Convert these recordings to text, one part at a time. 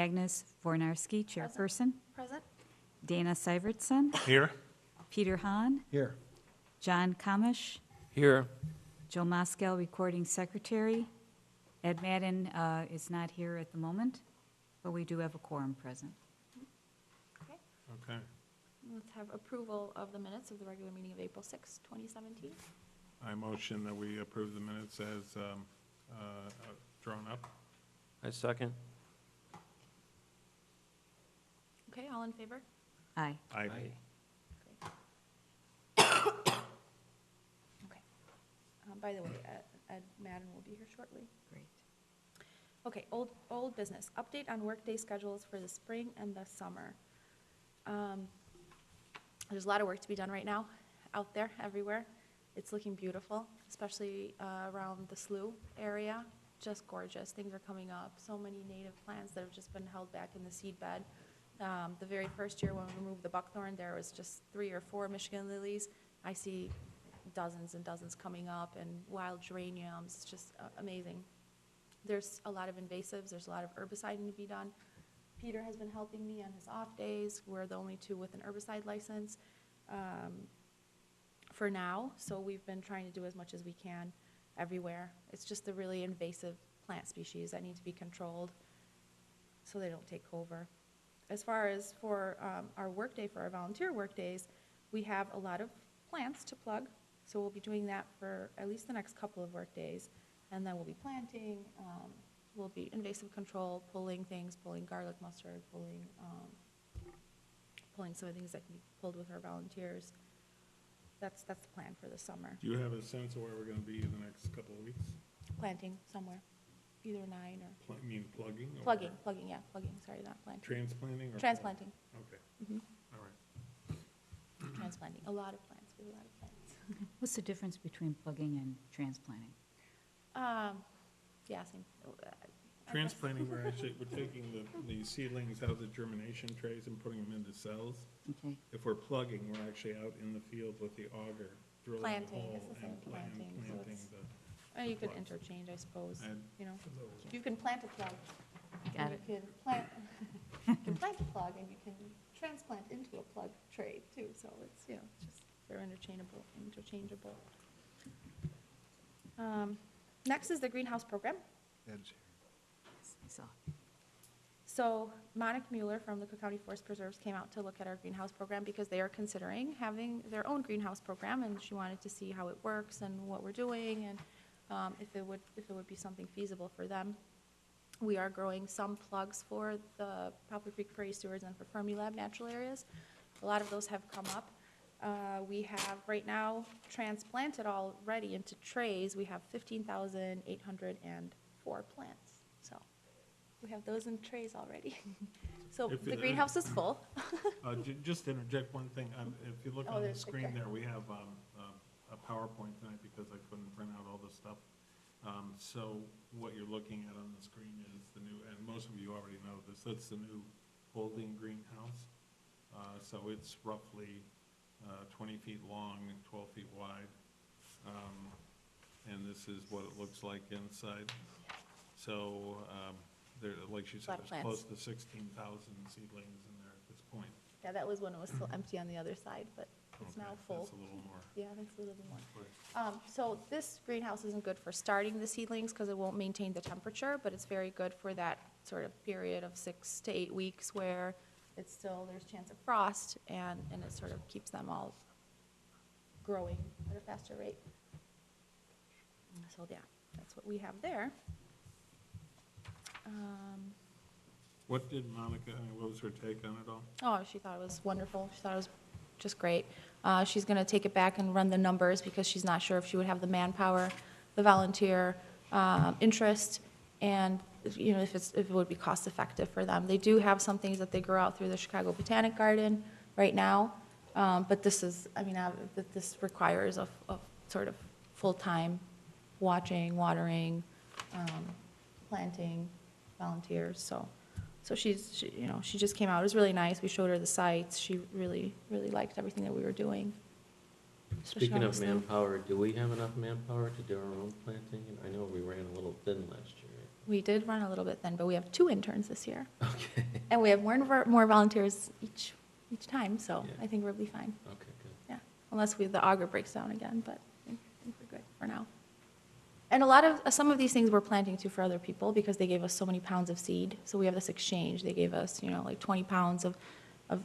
Agnes Vornarski, chairperson. Present. Dana Syvertson. Here. Peter Hahn. Here. John Kamish. Here. Joe Moskell, recording secretary. Ed Madden is not here at the moment, but we do have a quorum present. Okay. Okay. Let's have approval of the minutes of the regular meeting of April 6, 2017. I motion that we approve the minutes as drawn up. I second. Okay, all in favor? Aye. Aye. Okay. By the way, Ed Madden will be here shortly. Great. Okay, old business. Update on workday schedules for the spring and the summer. There's a lot of work to be done right now, out there, everywhere. It's looking beautiful, especially around the slough area. Just gorgeous. Things are coming up. So many native plants that have just been held back in the seed bed. The very first year when we removed the buckthorn, there was just 3 or 4 Michigan lilies. I see dozens and dozens coming up, and wild geraniums. It's just amazing. There's a lot of invasives. There's a lot of herbiciding to be done. Peter has been helping me on his off days. We're the only 2 with an herbicide license for now, so we've been trying to do as much as we can everywhere. It's just the really invasive plant species that need to be controlled so they don't take over. As far as for our workday, for our volunteer workdays, we have a lot of plants to plug, so we'll be doing that for at least the next couple of workdays, and then we'll be planting, we'll be invasive control, pulling things, pulling garlic mustard, pulling some of the things that can be pulled with our volunteers. That's the plan for the summer. Do you have a sense of where we're going to be in the next couple of weeks? Planting somewhere, either 9 or Plugging? Or plugging, sorry, not planting. Transplanting? Or Transplanting. Okay. Mhm. All right. Transplanting, a lot of plants, we have a lot of plants. What's the difference between plugging and transplanting? Yeah, same. I guess. Transplanting, we're taking the seedlings out of the germination trays and putting them into cells. Okay. If we're plugging, we're actually out in the field with the auger, drilling a Planting, hole it's the same and planting, so planting it's- the. You could plugs. interchange, I suppose, And- you know. You can plant a plug. Got and it. You can plant, you can plant a plug and you can transplant into a plug tray too, so it's, you know, just, they're interchangeable. Next is the greenhouse program. Ed's here. I saw. So Monica Mueller from the Cook County Forest Preserves came out to look at our greenhouse program because they are considering having their own greenhouse program, and she wanted to see how it works and what we're doing, and if it would be something feasible for them. We are growing some plugs for the Poplar Creek Prairie Stewards and for Fermilab natural areas. A lot of those have come up. We have right now transplanted already into trays. We have 15,804 plants. So we have those in trays already. So If the it- greenhouse is full. Just to interject one thing, if you look Oh, on the there's a screen picture. there, we have a PowerPoint tonight because I couldn't print out all this stuff. So what you're looking at on the screen is the new, and most of you already know this, that's the new holding greenhouse. So it's roughly 20 feet long and 12 feet wide. And this is what it looks like inside. So there, like she said, Lot of there's close plants. to 16,000 seedlings in there at this point. Yeah, that was when it was still empty on the other side, but it's Okay, now full. That's a little more. Yeah, that's a little bit more. So this greenhouse isn't good for starting the seedlings because it won't maintain the temperature, but it's very good for that sort of period of 6 to 8 weeks where it's still, there's chance of frost, and it sort of keeps them all growing at a faster rate. So yeah, that's what we have there. What did Monica, what was her take on it all? Oh, she thought it was wonderful. She thought it was just great. She's going to take it back and run the numbers because she's not sure if she would have the manpower, the volunteer interest, and you know if it would be cost effective for them. They do have some things that they grow out through the Chicago Botanic Garden right now, but this is, I mean, this requires a sort of full-time watching, watering, planting, volunteers. So she just came out. It was really nice. We showed her the sites. She really, really liked everything that we were doing. So she Speaking of honestly- manpower, do we have enough manpower to do our own planting? I know we ran a little thin last year. We did run a little bit thin, but we have 2 interns this year. Okay, And we have more volunteers each time, so Yeah. I think we'll be fine. okay, good. Yeah, unless the auger breaks down again, but I think we're good for now. And some of these things we're planting too for other people because they gave us so many pounds of seed. So we have this exchange. They gave us, like 20 pounds of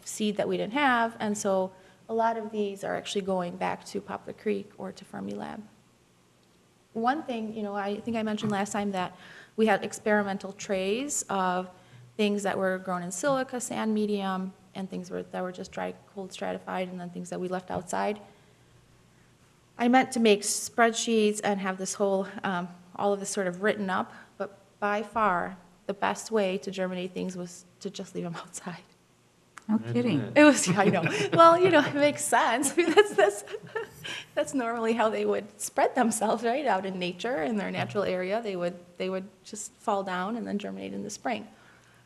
seed that we didn't have. And so a lot of these are actually going back to Poplar Creek or to Fermilab. One thing, I think I mentioned last time that we had experimental trays of things that were grown in silica, sand medium, and things that were just dry, cold stratified, and then things that we left outside. I meant to make spreadsheets and have this whole, all of this sort of written up, but by far, the best way to germinate things was to just leave them outside. No Imagine kidding. that. It was, I know. Well, it makes sense. I mean, that's normally how they would spread themselves, right? Out in nature, in their natural area, they would just fall down and then germinate in the spring.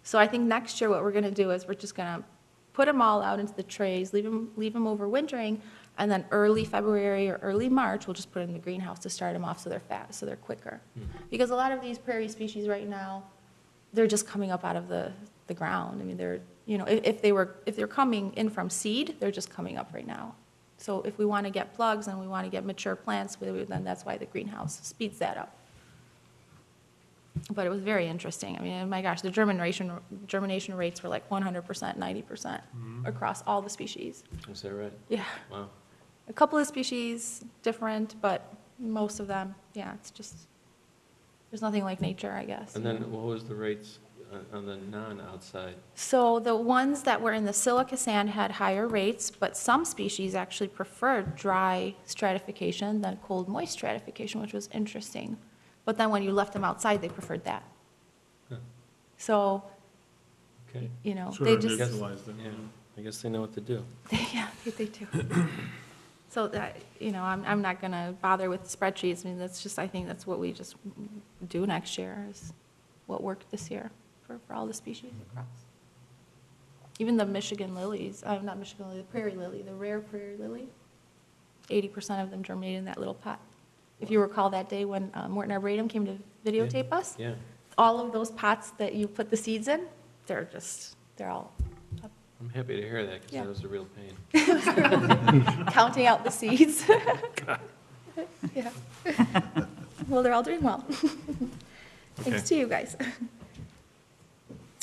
So I think next year what we're going to do is we're just going to put them all out into the trays, leave them overwintering, and then early February or early March, we'll just put it in the greenhouse to start them off so they're fast, so they're quicker. Because a lot of these prairie species right now, they're just coming up out of the ground. I mean, they're, if they're coming in from seed, they're just coming up right now. So if we want to get plugs and we want to get mature plants, then that's why the greenhouse speeds that up. But it was very interesting. I mean, my gosh, the germination rates were like 100%, 90% across all the species. Is that right? Yeah. Wow. A couple of species different, but most of them, yeah, it's just, there's nothing like nature, I guess. And then what was the rates on the non-outside? So the ones that were in the silica sand had higher rates, but some species actually preferred dry stratification than cold, moist stratification, which was interesting. But then when you left them outside, they preferred that. Huh. So, Okay, Sort they of just, neutralized it. yeah, I guess they know what to do. yeah, they do. So that, I'm not gonna bother with spreadsheets. I mean, I think that's what we just do next year, is what worked this year for all the species across. Even the Michigan lilies, not Michigan lily, the prairie lily, the rare prairie lily, 80% of them germinated in that little pot. If you recall that day when Morton Arboretum came to videotape us, Yeah, all of those pots that you put the seeds in, they're all I'm happy to hear that, because Yeah. that was a real pain. counting out the seeds. Yeah. Well, they're all doing well. Thanks Okay. to you guys.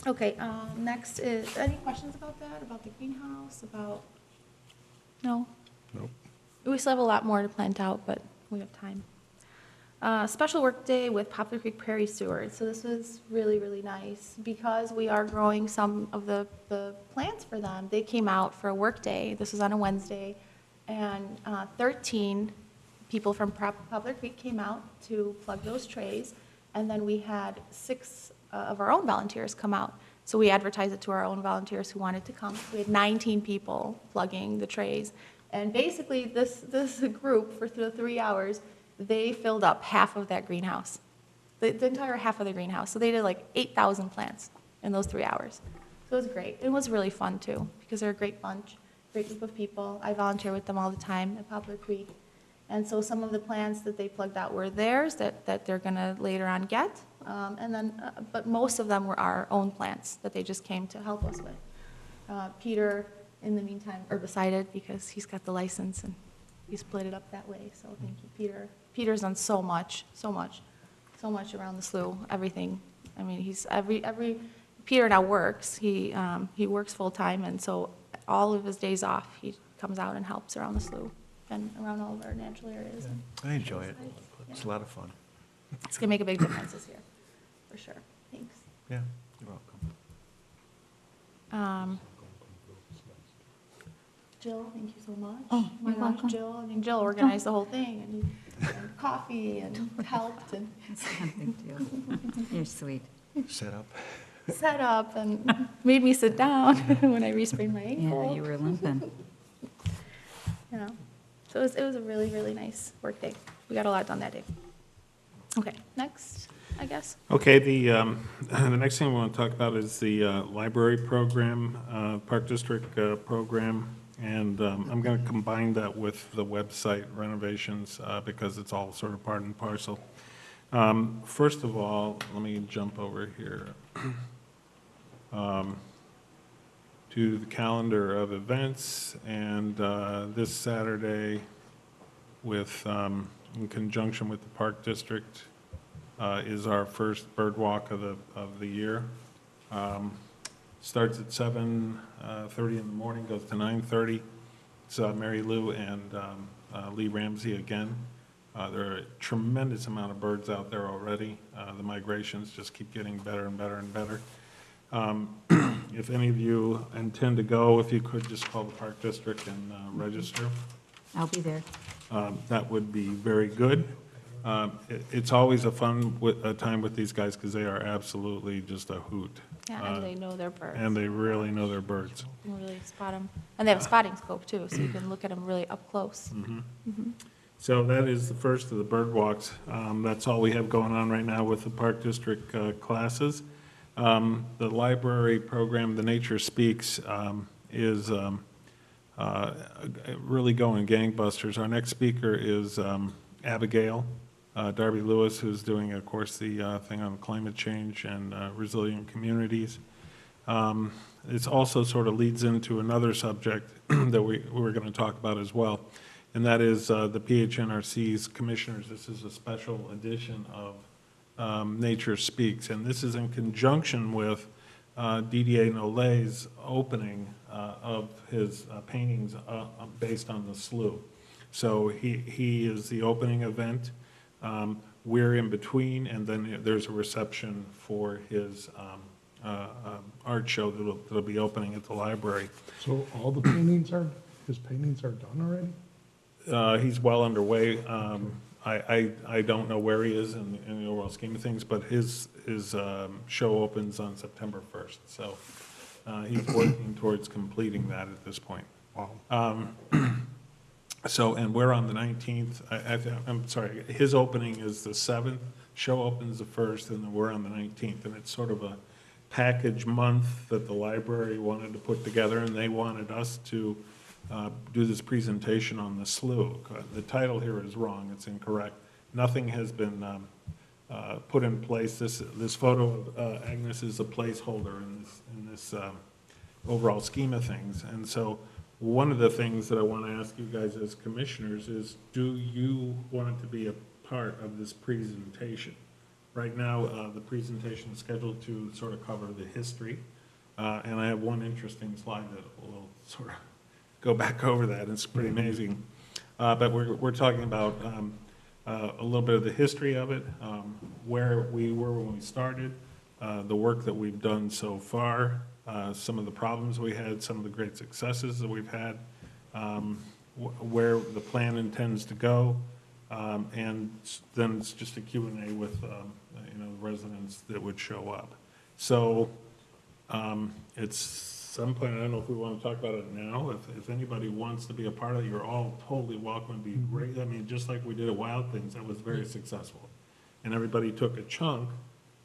Okay, next is, any questions about that, about the greenhouse, about? No? Nope. We still have a lot more to plant out, but we have time. Special work day with Poplar Creek Prairie Stewards. So this was really, really nice because we are growing some of the plants for them. They came out for a work day. This was on a Wednesday. And 13 people from Poplar Creek came out to plug those trays. And then we had 6 of our own volunteers come out. So we advertised it to our own volunteers who wanted to come. We had 19 people plugging the trays. And basically, this group, for the 3 hours, they filled up half of that greenhouse, the entire half of the greenhouse. So they did like 8,000 plants in those 3 hours. So it was great. It was really fun, too, because they're a great bunch, great group of people. I volunteer with them all the time at Poplar Creek. And so some of the plants that they plugged out were theirs that they're going to later on get. But most of them were our own plants that they just came to help us with. Peter, in the meantime, herbicided because he's got the license and he split it up that way. So thank you, Peter. Peter's done so much around the slough, everything. I mean, he's Peter now works. He works full-time, and so all of his days off, he comes out and helps around the slough and around all of our natural areas. I enjoy it. Yeah. It's a lot of fun. It's gonna make a big difference this year, for sure. Thanks. Yeah, you're welcome. Jill, thank you so much. Oh, my you're gosh, welcome. Jill, I mean, Jill organized the whole thing and coffee and helped and It's not a big deal. You're sweet. Set up. set up and made me sit down when I re-sprained my ankle. Yeah, you were limping. Yeah. So it was a really, really nice work day. We got a lot done that day. Okay, next, I guess. Okay, the next thing we want to talk about is the library program, Park District program. And I'm going to combine that with the website renovations because it's all sort of part and parcel. First of all, let me jump over here to the calendar of events, and this Saturday, in conjunction with the Park District, is our first bird walk of the year. Starts at 7:30 in the morning, goes to 9:30. It's Mary Lou and Lee Ramsey again. There are a tremendous amount of birds out there already. The migrations just keep getting better and better and better. If any of you intend to go, if you could just call the Park District and register, I'll be there. that would be very good. It's always a fun time with these guys because they are absolutely just a hoot. Yeah, and they know their birds. And they really know their birds. You can really spot them. And they have a spotting scope too, so you can look at them really up close. So that is the first of the bird walks. That's all we have going on right now with the Park District classes. The library program, The Nature Speaks, is really going gangbusters. Our next speaker is Abigail Darby Lewis, who's doing, of course, the thing on climate change and resilient communities. It also sort of leads into another subject that we're going to talk about as well, and that is the PHNRC's commissioners. This is a special edition of Nature Speaks, and this is in conjunction with Didier Nolet's opening of his paintings based on the slough. So he is the opening event. We're in between, and then there's a reception for his art show that'll be opening at the library. So all the paintings his paintings are done already? He's well underway. I don't know where he is in the overall scheme of things, but his show opens on September 1st. So he's working towards completing that at this point. Wow. So, and we're on the 19th. I'm sorry, his opening is the 7th, show opens the 1st, and then we're on the 19th. And it's sort of a package month that the library wanted to put together, and they wanted us to do this presentation on the slough. The title here is wrong, it's incorrect. Nothing has been put in place. This photo of Agnes is a placeholder in this overall scheme of things. And so one of the things that I want to ask you guys as commissioners is, do you want to be a part of this presentation? Right now, the presentation is scheduled to sort of cover the history, and I have one interesting slide that will sort of go back over that. It's pretty amazing. But we're talking about a little bit of the history of it, where we were when we started, the work that we've done so far, some of the problems we had, some of the great successes that we've had, where the plan intends to go, and then it's just a Q&A with residents that would show up. So it's some point, I don't know if we want to talk about it now. If anybody wants to be a part of it, you're all totally welcome. It'd be great. I mean, just like we did at Wild Things, that was very successful. And everybody took a chunk,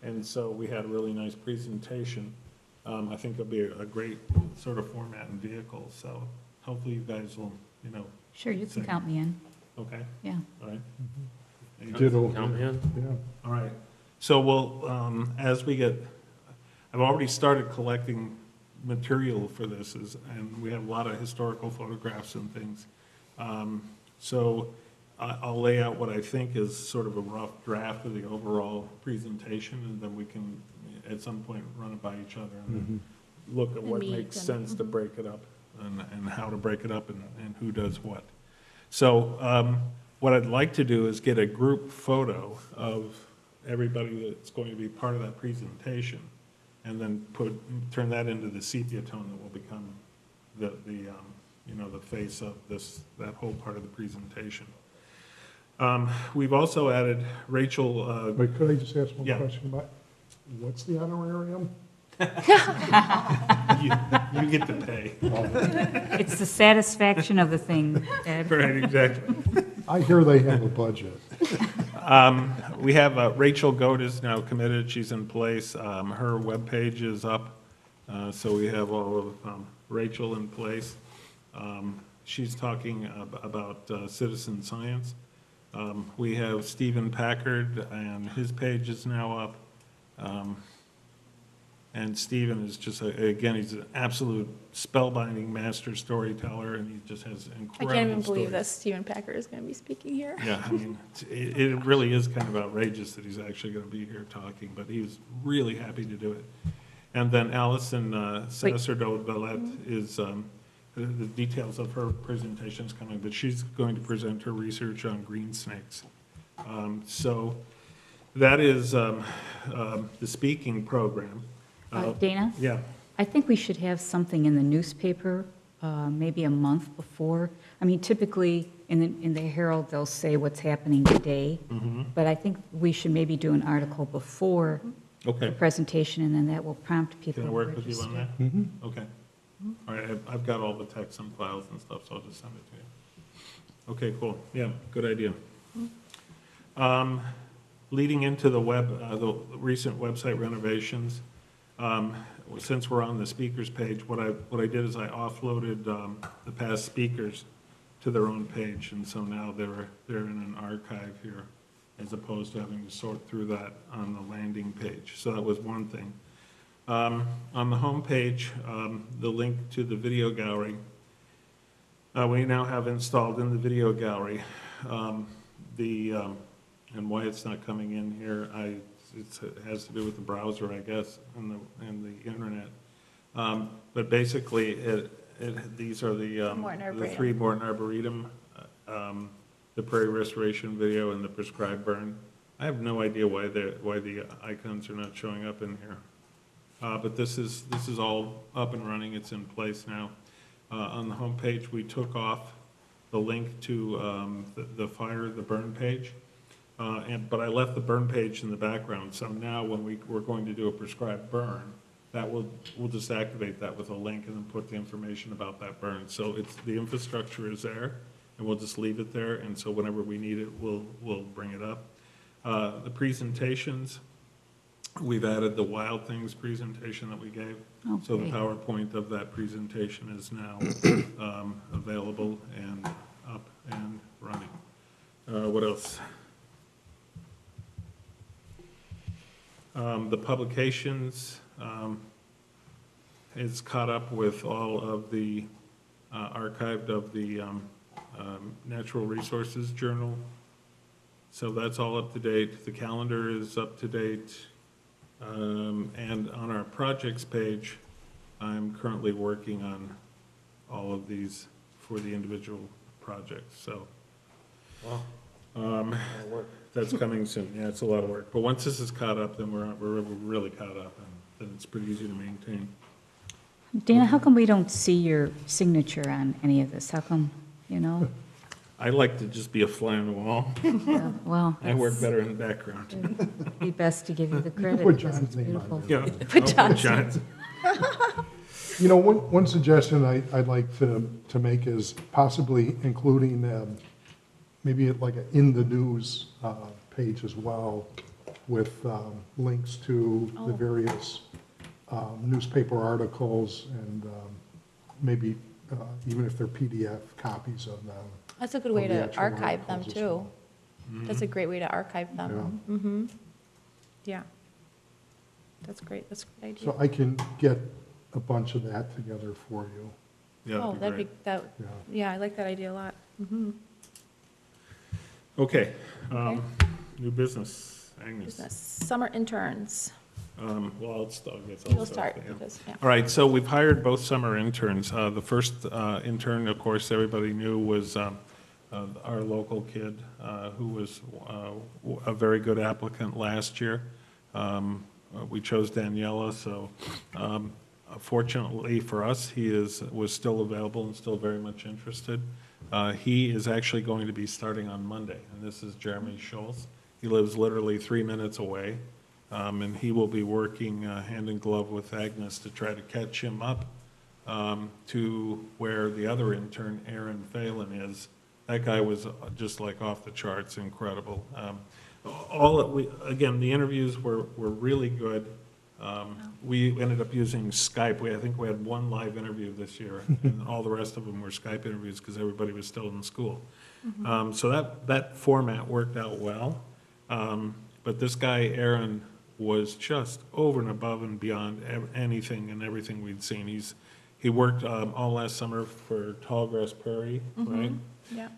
and so we had a really nice presentation. I think it'll be a great sort of format and vehicle, so hopefully you guys will, Sure, you can Same. count me in. okay, Yeah. all right? Ditto. Count me in? Yeah. All right, so we'll, as we get, I've already started collecting material for this, and we have a lot of historical photographs and things. So I'll lay out what I think is sort of a rough draft of the overall presentation, and then we can, at some point, run it by each other and look at And what meet makes and- sense to break it up, and how to break it up, and who does what. So what I'd like to do is get a group photo of everybody that's going to be part of that presentation, and then turn that into the sepia tone that will become the face of that whole part of the presentation. We've also added Rachel. Wait, could I just ask one Yeah. question about, what's the honorarium? You get to pay. It's the satisfaction of the thing, Ed. Right, exactly. I hear they have a budget. We have Rachel Goat is now committed. She's in place. Her webpage is up. So we have all of Rachel in place. She's talking about citizen science. We have Stephen Packard, and his page is now up. And Stephen is just, again, he's an absolute spellbinding master storyteller, and he just has I incredible can't even believe stories. that Stephen Packer is going to be speaking here. Yeah, I mean, it really is kind of outrageous that he's actually going to be here talking, but he was really happy to do it. And then Allison Sacerdote-Valette is, the details of her presentation is coming, but she's going to present her research on green snakes. So that is the speaking program. Dana? Yeah, I think we should have something in the newspaper, maybe a month before. I mean, typically, in the Herald, they'll say what's happening today, but I think we should maybe do an article before the okay. presentation, and then that will prompt people Can I to work with you on register. that? Okay. All right, I've got all the text and files and stuff, so I'll just send it to you. Okay, cool. Yeah, good idea. Leading into the recent website renovations, since we're on the speakers page, what I did is I offloaded the past speakers to their own page, and so now they're in an archive here, as opposed to having to sort through that on the landing page. So that was one thing. On the home page, the link to the video gallery, we now have installed in the video gallery. And why it's not coming in here, it has to do with the browser, I guess, and the internet. But basically, these are the three Morton Arboretum, the Prairie Restoration video, and the Prescribed Burn. I have no idea why the icons are not showing up in here. But this is all up and running. It's in place now. On the home page, we took off the link to the burn page. But I left the burn page in the background, so now when we're going to do a prescribed burn, we'll just activate that with a link and then put the information about that burn. So the infrastructure is there, and we'll just leave it there, and so whenever we need it, we'll bring it up. The presentations, we've added the Wild Things presentation that we gave. Oh, So the great. PowerPoint of that presentation is now available and up and running. What else? The publications is caught up with all of the archived of the Natural Resources Journal. So that's all up to date. The calendar is up to date. And on our projects page, I'm currently working on all of these for the individual projects, so. That's coming soon. Yeah, it's a lot of work. But once this is caught up, then we're really caught up, and then it's pretty easy to maintain. Dana, how come we don't see your signature on any of this? How come, you know? I like to just be a fly on the wall. Well, I work better in the background. it'd be best to give you the credit. Put because John's it's name on beautiful. it. Yeah. Put I'll John's John's. You know, one suggestion I'd like to make is possibly including maybe like an in the news page as well, with links to the various newspaper articles, and maybe even if they're PDF copies of them. That's a good Of way the to actual archive them articles as too. well. That's a great way to archive them. Yeah. Mm-hmm. Yeah. That's great. That's a great idea. So I can get a bunch of that together for you. Yeah, Oh, that'd be, great. that, Yeah. yeah, I like that idea a lot. Mm-hmm. Okay, Okay. new business, Agnes. Business, summer interns. Well, I guess You'll I'll start, yeah. because, yeah. All right, so we've hired both summer interns. The first intern, of course, everybody knew was our local kid who was a very good applicant last year. We chose Daniela, so fortunately for us, he was still available and still very much interested. He is actually going to be starting on Monday, and this is Jeremy Schultz. He lives literally 3 minutes away. And he will be working hand in glove with Agnes to try to catch him up to where the other intern, Aaron Phelan, is. That guy was just like off the charts, incredible. Again, the interviews were really good. We ended up using Skype. I think we had one live interview this year, and all the rest of them were Skype interviews because everybody was still in school. So that format worked out well. But this guy, Aaron, was just over and above and beyond anything and everything we'd seen. He worked all last summer for Tallgrass Prairie, right? Yeah,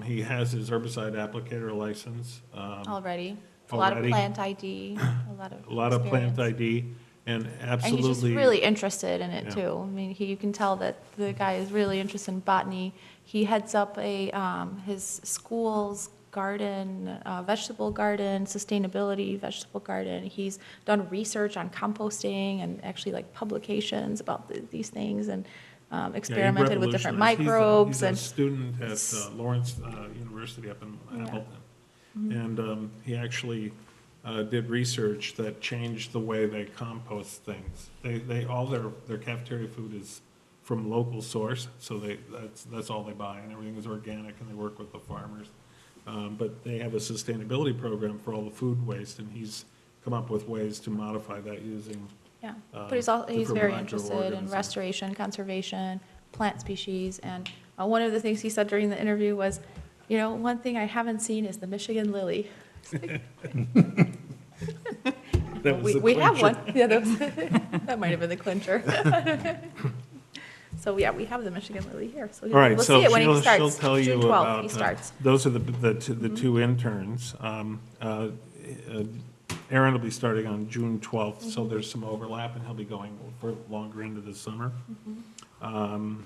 He has his herbicide applicator license. already. A lot of Already. plant ID, A lot of plant experience. ID, and And absolutely. he's just really interested in it Yeah. too. I mean, you can tell that the guy is really interested in botany. He heads up his school's garden, vegetable garden, sustainability vegetable garden. He's done research on composting and actually like publications about these things and Yeah, he experimented with different revolutionized. microbes He's a and. student at Lawrence University up in Yeah. Appleton. And he actually did research that changed the way they compost things. All their cafeteria food is from local source, so that's all they buy, and everything is organic, and they work with the farmers. But they have a sustainability program for all the food waste, and he's come up with ways to modify that using, Yeah, but he's different very interested in microorganisms. restoration, conservation, plant species, and one of the things he said during the interview was, one thing I haven't seen is the Michigan lily. that was the We have clincher. one. Yeah, that might have been the clincher. So, yeah, we have the Michigan lily here, so All right, we'll so see it when he she'll starts. tell you June 12th, about, he starts. those are the two interns. Aaron will be starting on June 12th, so Mm-hmm. there's some overlap, and he'll be going for longer into the summer. Mm-hmm.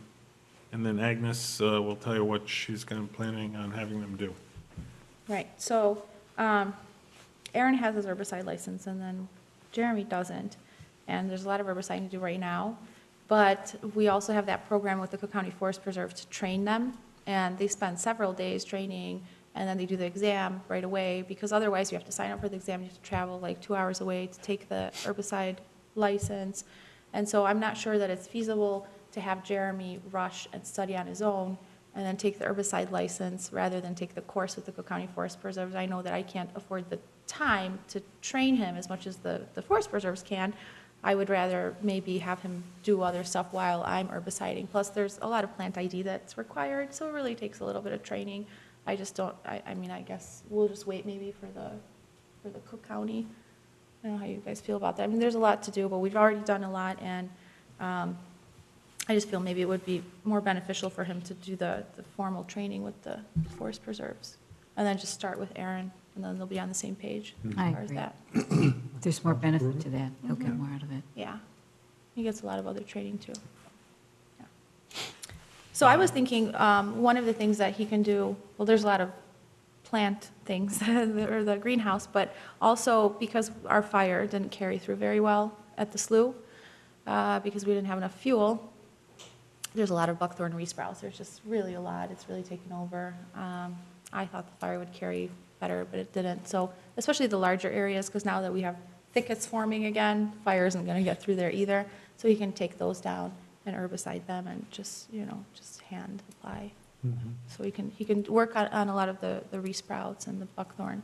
And then Agnes will tell you what she's planning on having them do. Right, so Aaron has his herbicide license, and then Jeremy doesn't. And there's a lot of herbicide to do right now. But we also have that program with the Cook County Forest Preserve to train them. And they spend several days training, and then they do the exam right away, because otherwise you have to sign up for the exam, you have to travel like 2 hours away to take the herbicide license. And so I'm not sure that it's feasible to have Jeremy rush and study on his own and then take the herbicide license rather than take the course with the Cook County Forest Preserves. I know that I can't afford the time to train him as much as the Forest Preserves can. I would rather maybe have him do other stuff while I'm herbiciding. Plus, there's a lot of plant ID that's required, so it really takes a little bit of training. I just don't, I mean, I guess we'll just wait maybe for the Cook County. I don't know how you guys feel about that. I mean, there's a lot to do, but we've already done a lot, and I just feel maybe it would be more beneficial for him to do the formal training with the Forest Preserves, and then just start with Aaron, and then they'll be on the same page as I far as agree. that. There's more benefit to that. He'll get Mhm. more out of it. Yeah. He gets a lot of other training, too. Yeah. So I was thinking, one of the things that he can do, well, there's a lot of plant things, or the greenhouse, but also because our fire didn't carry through very well at the slough, because we didn't have enough fuel, there's a lot of buckthorn resprouts. There's just really a lot. It's really taken over. I thought the fire would carry better, but it didn't. So especially the larger areas, because now that we have thickets forming again, fire isn't going to get through there either. So you can take those down and herbicide them and just hand apply. So he can work on a lot of the resprouts and the buckthorn.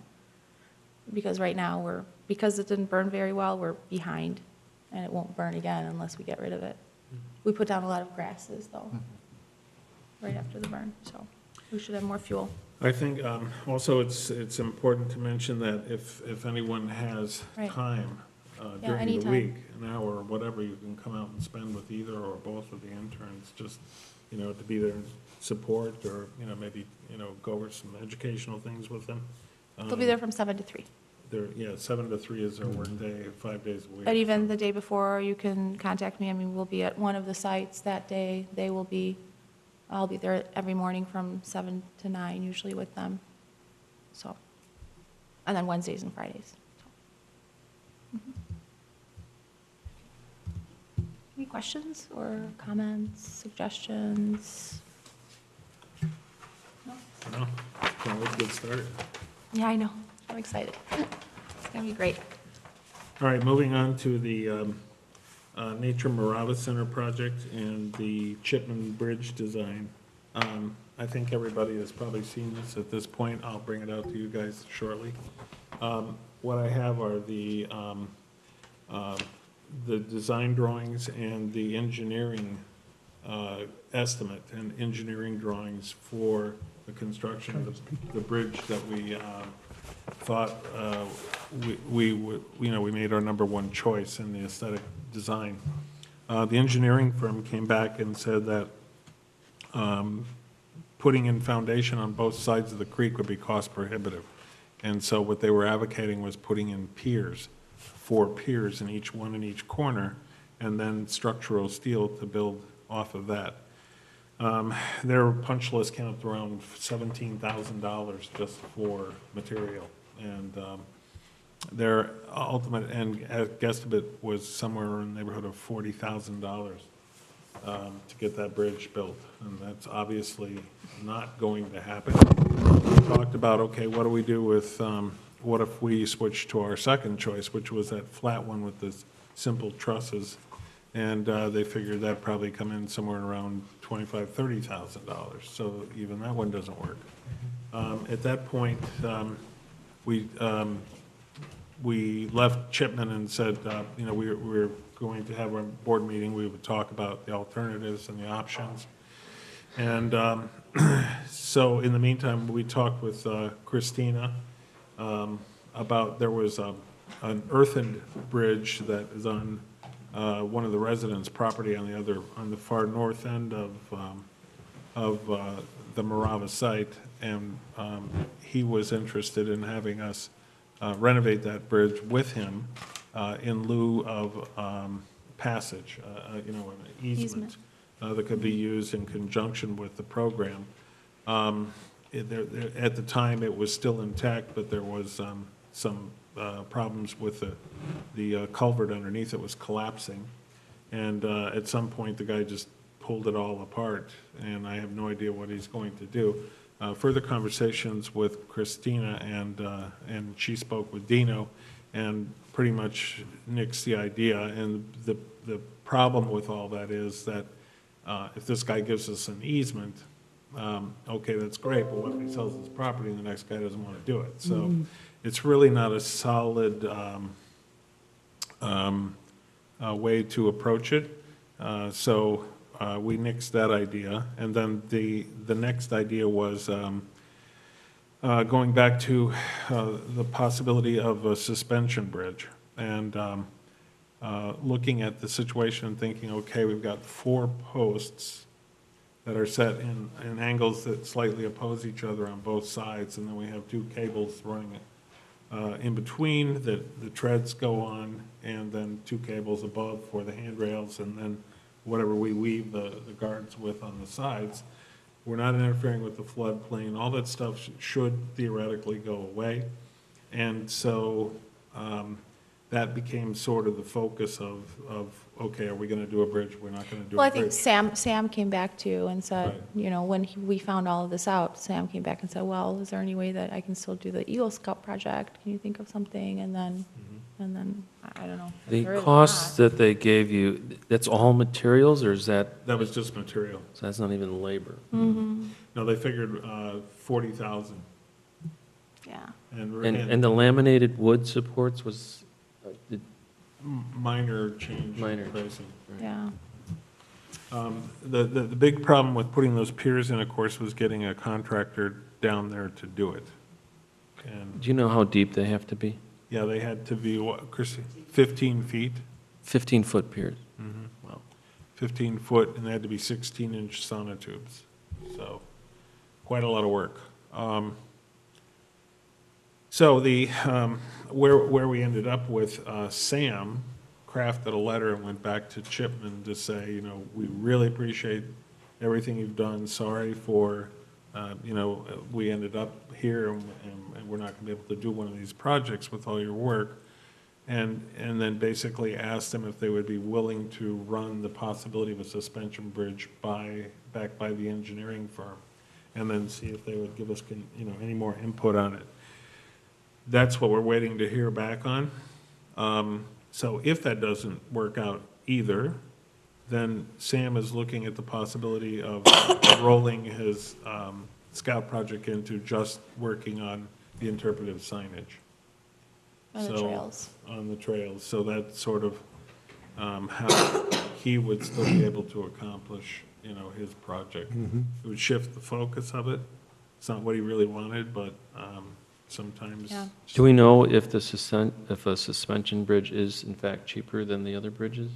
Because right now because it didn't burn very well, we're behind, and it won't burn again unless we get rid of it. We put down a lot of grasses though, right after the burn, so we should have more fuel. I think also it's important to mention that if anyone has Right. time Yeah, during the anytime. week, an hour or whatever, you can come out and spend with either or both of the interns, just, to be there and support, or, maybe, go over some educational things with them. They'll be there from 7 to 3. 7 to 3 is their work day, 5 days a week. But even so- the day before, you can contact me. I mean, we'll be at one of the sites that day. I'll be there every morning from 7 to 9, usually with them. So, and then Wednesdays and Fridays. So. Any questions or comments, suggestions? No? No, can't wait to get started. Yeah, I know. I'm excited. It's going to be great. All right, moving on to the Nature Marava Center project and the Chipman Bridge design. I think everybody has probably seen this at this point. I'll bring it out to you guys shortly. What I have are the the design drawings and the engineering estimate and engineering drawings for the construction of the bridge that we thought we would, we made our number one choice in the aesthetic design. The engineering firm came back and said that putting in foundation on both sides of the creek would be cost prohibitive. And so what they were advocating was putting in piers, 4 piers in each corner, and then structural steel to build off of that. Their punch list came up to around $17,000 just for material. And their ultimate end guesstimate was somewhere in the neighborhood of $40,000 to get that bridge built. And that's obviously not going to happen. We talked about, okay, what do we do with, what if we switch to our second choice, which was that flat one with the simple trusses? And they figured that'd probably come in somewhere around $25,000, $30,000. So even that one doesn't work. At that point, we left Chipman and said, we're going to have a board meeting. We would talk about the alternatives and the options. And so in the meantime, we talked with Christina about, there was an earthen bridge that is on one of the residents' property on the far north end of the Morava site, and he was interested in having us renovate that bridge with him in lieu of passage, an easement that could be used in conjunction with the program. At the time, it was still intact, but there was some problems with the culvert underneath. It was collapsing. And at some point, the guy just pulled it all apart, and I have no idea what he's going to do. Further conversations with Christina, and she spoke with Dino, and pretty much nixed the idea. And the problem with all that is that if this guy gives us an easement, okay, that's great, but what if he sells his property and the next guy doesn't want to do it? So it's really not a solid way to approach it. So we nixed that idea. And then the next idea was going back to the possibility of a suspension bridge. And looking at the situation and thinking, okay, we've got 4 posts that are set in angles that slightly oppose each other on both sides, and then we have 2 cables running in between that the treads go on, and then 2 cables above for the handrails, and then whatever we weave the guards with on the sides. We're not interfering with the floodplain. All that stuff should theoretically go away. And so that became sort of the focus of okay, are we going to do a bridge? We're not going to do Well, a I think bridge. Sam came back too and said, Right. When we found all of this out, Sam came back and said, well, is there any way that I can still do the Eagle Scout project? Can you think of something? And then, I don't know. if The there is or costs not. that they gave you, that's all materials, or is that, That was just material. so that's not even labor? No, they figured 40,000. Yeah. And the laminated wood supports was, Minor change. Minor. Pricing. Right. Yeah. The big problem with putting those piers in, of course, was getting a contractor down there to do it. And, do you know how deep they have to be? yeah, they had to be, what, Chrissy, 15 feet? 15-foot piers. Mm-hmm. Wow. 15 foot, and they had to be 16-inch sonotubes. So, quite a lot of work. So where we ended up with, Sam crafted a letter and went back to Chipman to say, we really appreciate everything you've done. Sorry for, we ended up here and we're not going to be able to do one of these projects with all your work. And then basically asked them if they would be willing to run the possibility of a suspension bridge back by the engineering firm, and then see if they would give us, any more input on it. That's what we're waiting to hear back on. So if that doesn't work out either, then Sam is looking at the possibility of rolling his scout project into just working on the interpretive signage. On the So- trails. On the trails. So that sort of how he would still be able to accomplish, you know, his project. It would shift the focus of it. It's not what he really wanted, but sometimes. Yeah. Do we know if if a suspension bridge is in fact cheaper than the other bridges?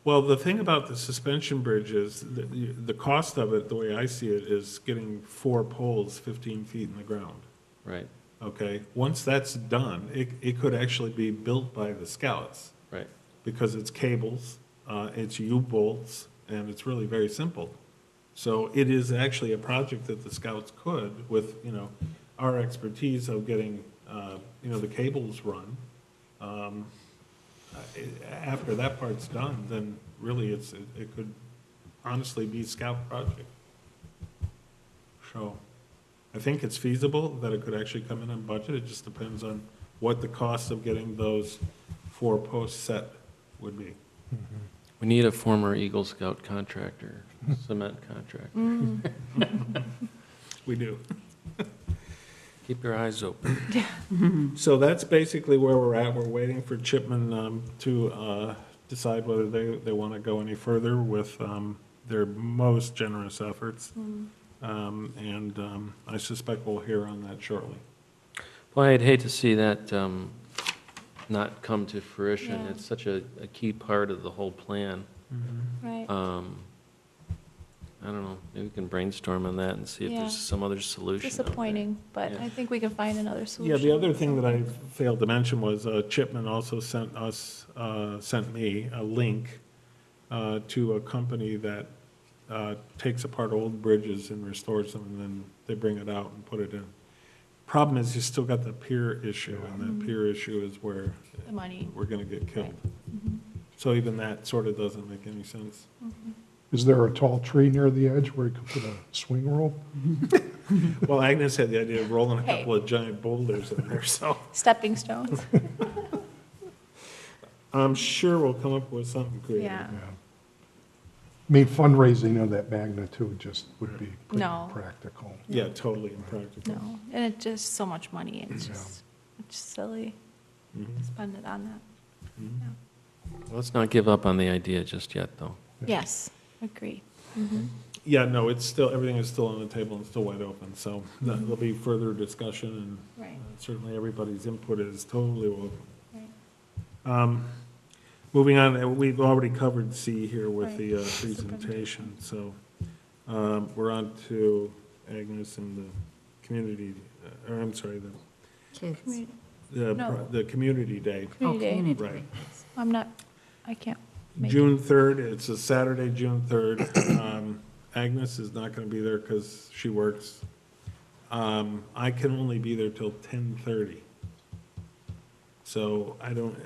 Well, the thing about the suspension bridge is, the cost of it, the way I see it, is getting 4 poles 15 feet in the ground, Right, okay? Once that's done, it could actually be built by the Scouts, right. because it's cables, it's U-bolts, and it's really very simple. So it is actually a project that the Scouts could, with, you know, our expertise of getting, you know, the cables run. After that part's done, then really it could honestly be a Scout project. So I think it's feasible that it could actually come in on budget. It just depends on what the cost of getting those 4 posts set would be. We need a former Eagle Scout contractor, cement contractor. We do. Keep your eyes open. So that's basically where we're at. We're waiting for Chipman to decide whether they want to go any further with their most generous efforts. And I suspect we'll hear on that shortly. Well, I'd hate to see that not come to fruition. Yeah. It's such a key part of the whole plan. Right. I don't know, maybe we can brainstorm on that and see if Yeah. there's some other solution out there. Disappointing, but Yeah. I think we can find another Yeah, solution. the other thing that I failed to mention was Chipman also sent me a link to a company that takes apart old bridges and restores them, and then they bring it out and put it in. Problem is, you still got the pier issue, and that pier issue is where The money. we're gonna get killed. So even that sort of doesn't make any sense. Is there a tall tree near the edge where you could put a swing rope? Well, Agnes had the idea of rolling a Hey. couple of giant boulders in there, so Stepping stones. I'm sure we'll come up with something creative. Yeah. Yeah. I mean, fundraising of that magnitude just would be pretty No. practical. Yeah, totally impractical. No, and it's just so much money. It's Yeah. just, it's silly Mhm. to spend it on that. Mhm. Yeah. Let's not give up on the idea just yet, though. Yes, agree. Yeah, no, it's still, everything is still on the table and still wide open, so there'll be further discussion, and Right. certainly everybody's input is totally welcome. Right. Moving on, we've already covered C here with Right. the presentation, so we're on to Agnes and the community, or I'm sorry, Kids. No. the community day. Oh, Community day. community Right. day. I'm not, I can't make it. June 3rd, it's a Saturday, June 3rd. Agnes is not going to be there because she works. I can only be there till 10:30. So I don't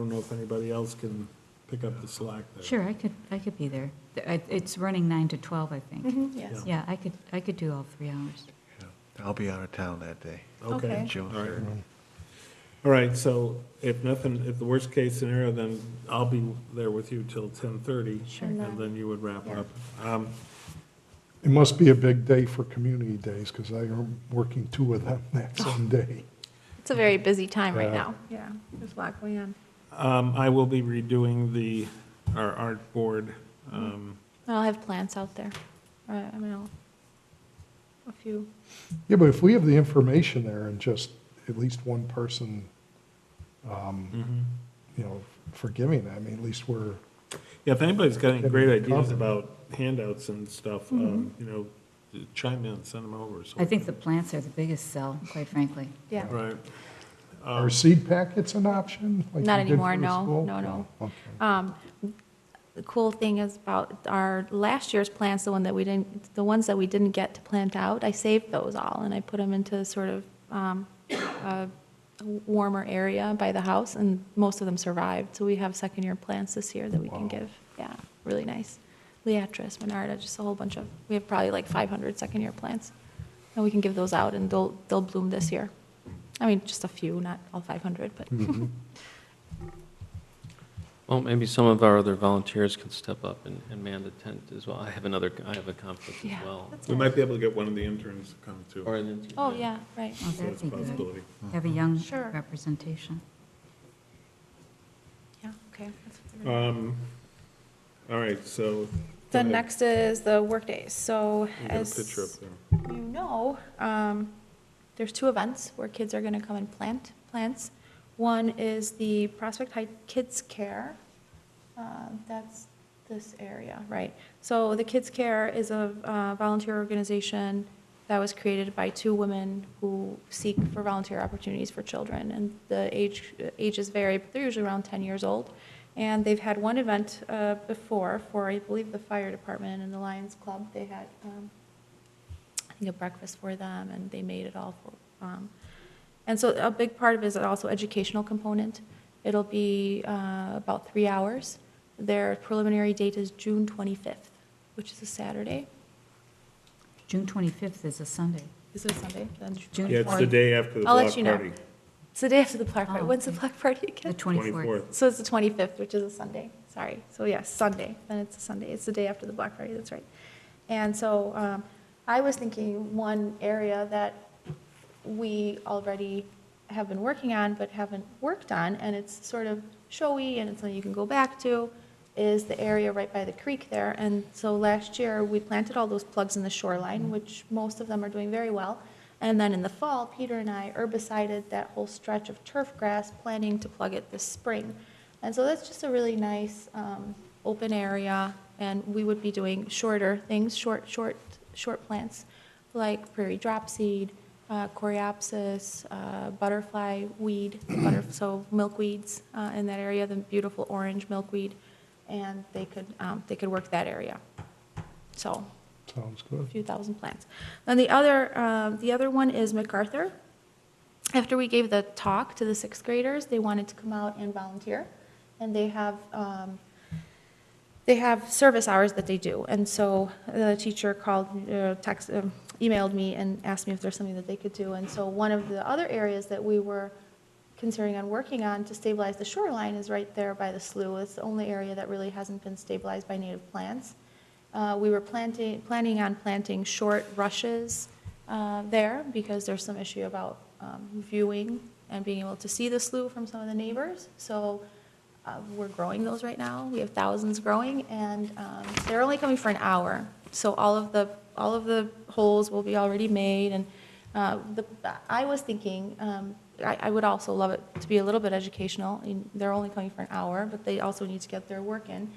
know if anybody else can pick up the slack there. Sure, I could be there. It's running 9 to 12, I think. Mhm, Yes. Yeah, I could do all 3 hours. Yeah. I'll be out of town that day, Okay. June All right. 3rd. All right, so if the worst case scenario, then I'll be there with you till 10:30. Sure. And then you would wrap Yeah. up. It must be a big day for community days, because I am working 2 of them that same day. It's a very busy time right Yeah. now. Yeah, there's a lot going on. I will be redoing our art board. I'll have plants out there. I mean, a few. Yeah, but if we have the information there and just at least one person, Mhm. you know, forgiving that, I mean, at least we're, Yeah, if anybody's got any great Getting ideas covered. about handouts and stuff, you know, chime in, send them over. so- I think the plants are the biggest sell, quite frankly. Yeah. Right. are seed packets an option? like Not we did anymore, for the no, school? no. Okay. The cool thing is about our last year's plants, the ones that we didn't get to plant out, I saved those all, and I put them into sort of a warmer area by the house, and most of them survived. So we have second-year plants this year that we can Wow. give. Yeah, really nice. Leatris, Monarda, just a whole bunch of, we have probably like 500 second-year plants. And we can give those out, and they'll bloom this year. I mean, just a few, not all 500, but. Well, maybe some of our other volunteers could step up and man the tent as well. I have a conflict Yeah, as well. that's We all might right. be able to get one of the interns to come too. Or an intern. Oh, yeah, right. Oh, So that'd that's be a good. possibility. Have a young Sure. representation. Yeah, Okay. All right, so. go Then ahead. next is the workdays. So You got a as picture up there. you know, there's two events where kids are going to come and plant plants. One is the Prospect Heights Kids Care. That's this area, right? So the Kids Care is a volunteer organization that was created by two women who seek for volunteer opportunities for children. And the ages vary, but they're usually around 10 years old. And they've had one event before for, I believe, the fire department and the Lions Club. They had, I think, a breakfast for them, and they made it all for. And so a big part of it is also educational component. It'll be about 3 hours. Their preliminary date is June 25th, which is a Saturday. June 25th is a Sunday. Is it a Sunday? Then June Yeah, it's the 4th. day after the I'll let block you know. party. It's the day after the black party. Oh, When's the okay. black party The again? 24th. So it's the 25th, which is a Sunday. Sorry. So yes, Sunday. Then it's a Sunday. It's the day after the black party. That's right. And so I was thinking one area that we already have been working on but haven't worked on, and it's sort of showy and it's something you can go back to, is the area right by the creek there. And so last year, we planted all those plugs in the shoreline, which most of them are doing very well. And then in the fall, Peter and I herbicided that whole stretch of turf grass, planning to plug it this spring. And so that's just a really nice open area, and we would be doing shorter things, short plants, like prairie dropseed, coreopsis, butterfly weed, so milkweeds in that area, the beautiful orange milkweed, and they could work that area. So Sounds a good. few thousand plants. Then the other one is MacArthur. After we gave the talk to the sixth graders, they wanted to come out and volunteer, and they have service hours that they do. And so the teacher emailed me and asked me if there's something that they could do. And so one of the other areas that we were considering on working on to stabilize the shoreline is right there by the slough. It's the only area that really hasn't been stabilized by native plants. We were planning on planting short rushes there because there's some issue about viewing and being able to see the slough from some of the neighbors. So we're growing those right now. We have thousands growing, and they're only coming for an hour. So all of the holes will be already made. And I was thinking, I would also love it to be a little bit educational. They're only coming for an hour, but they also need to get their work in.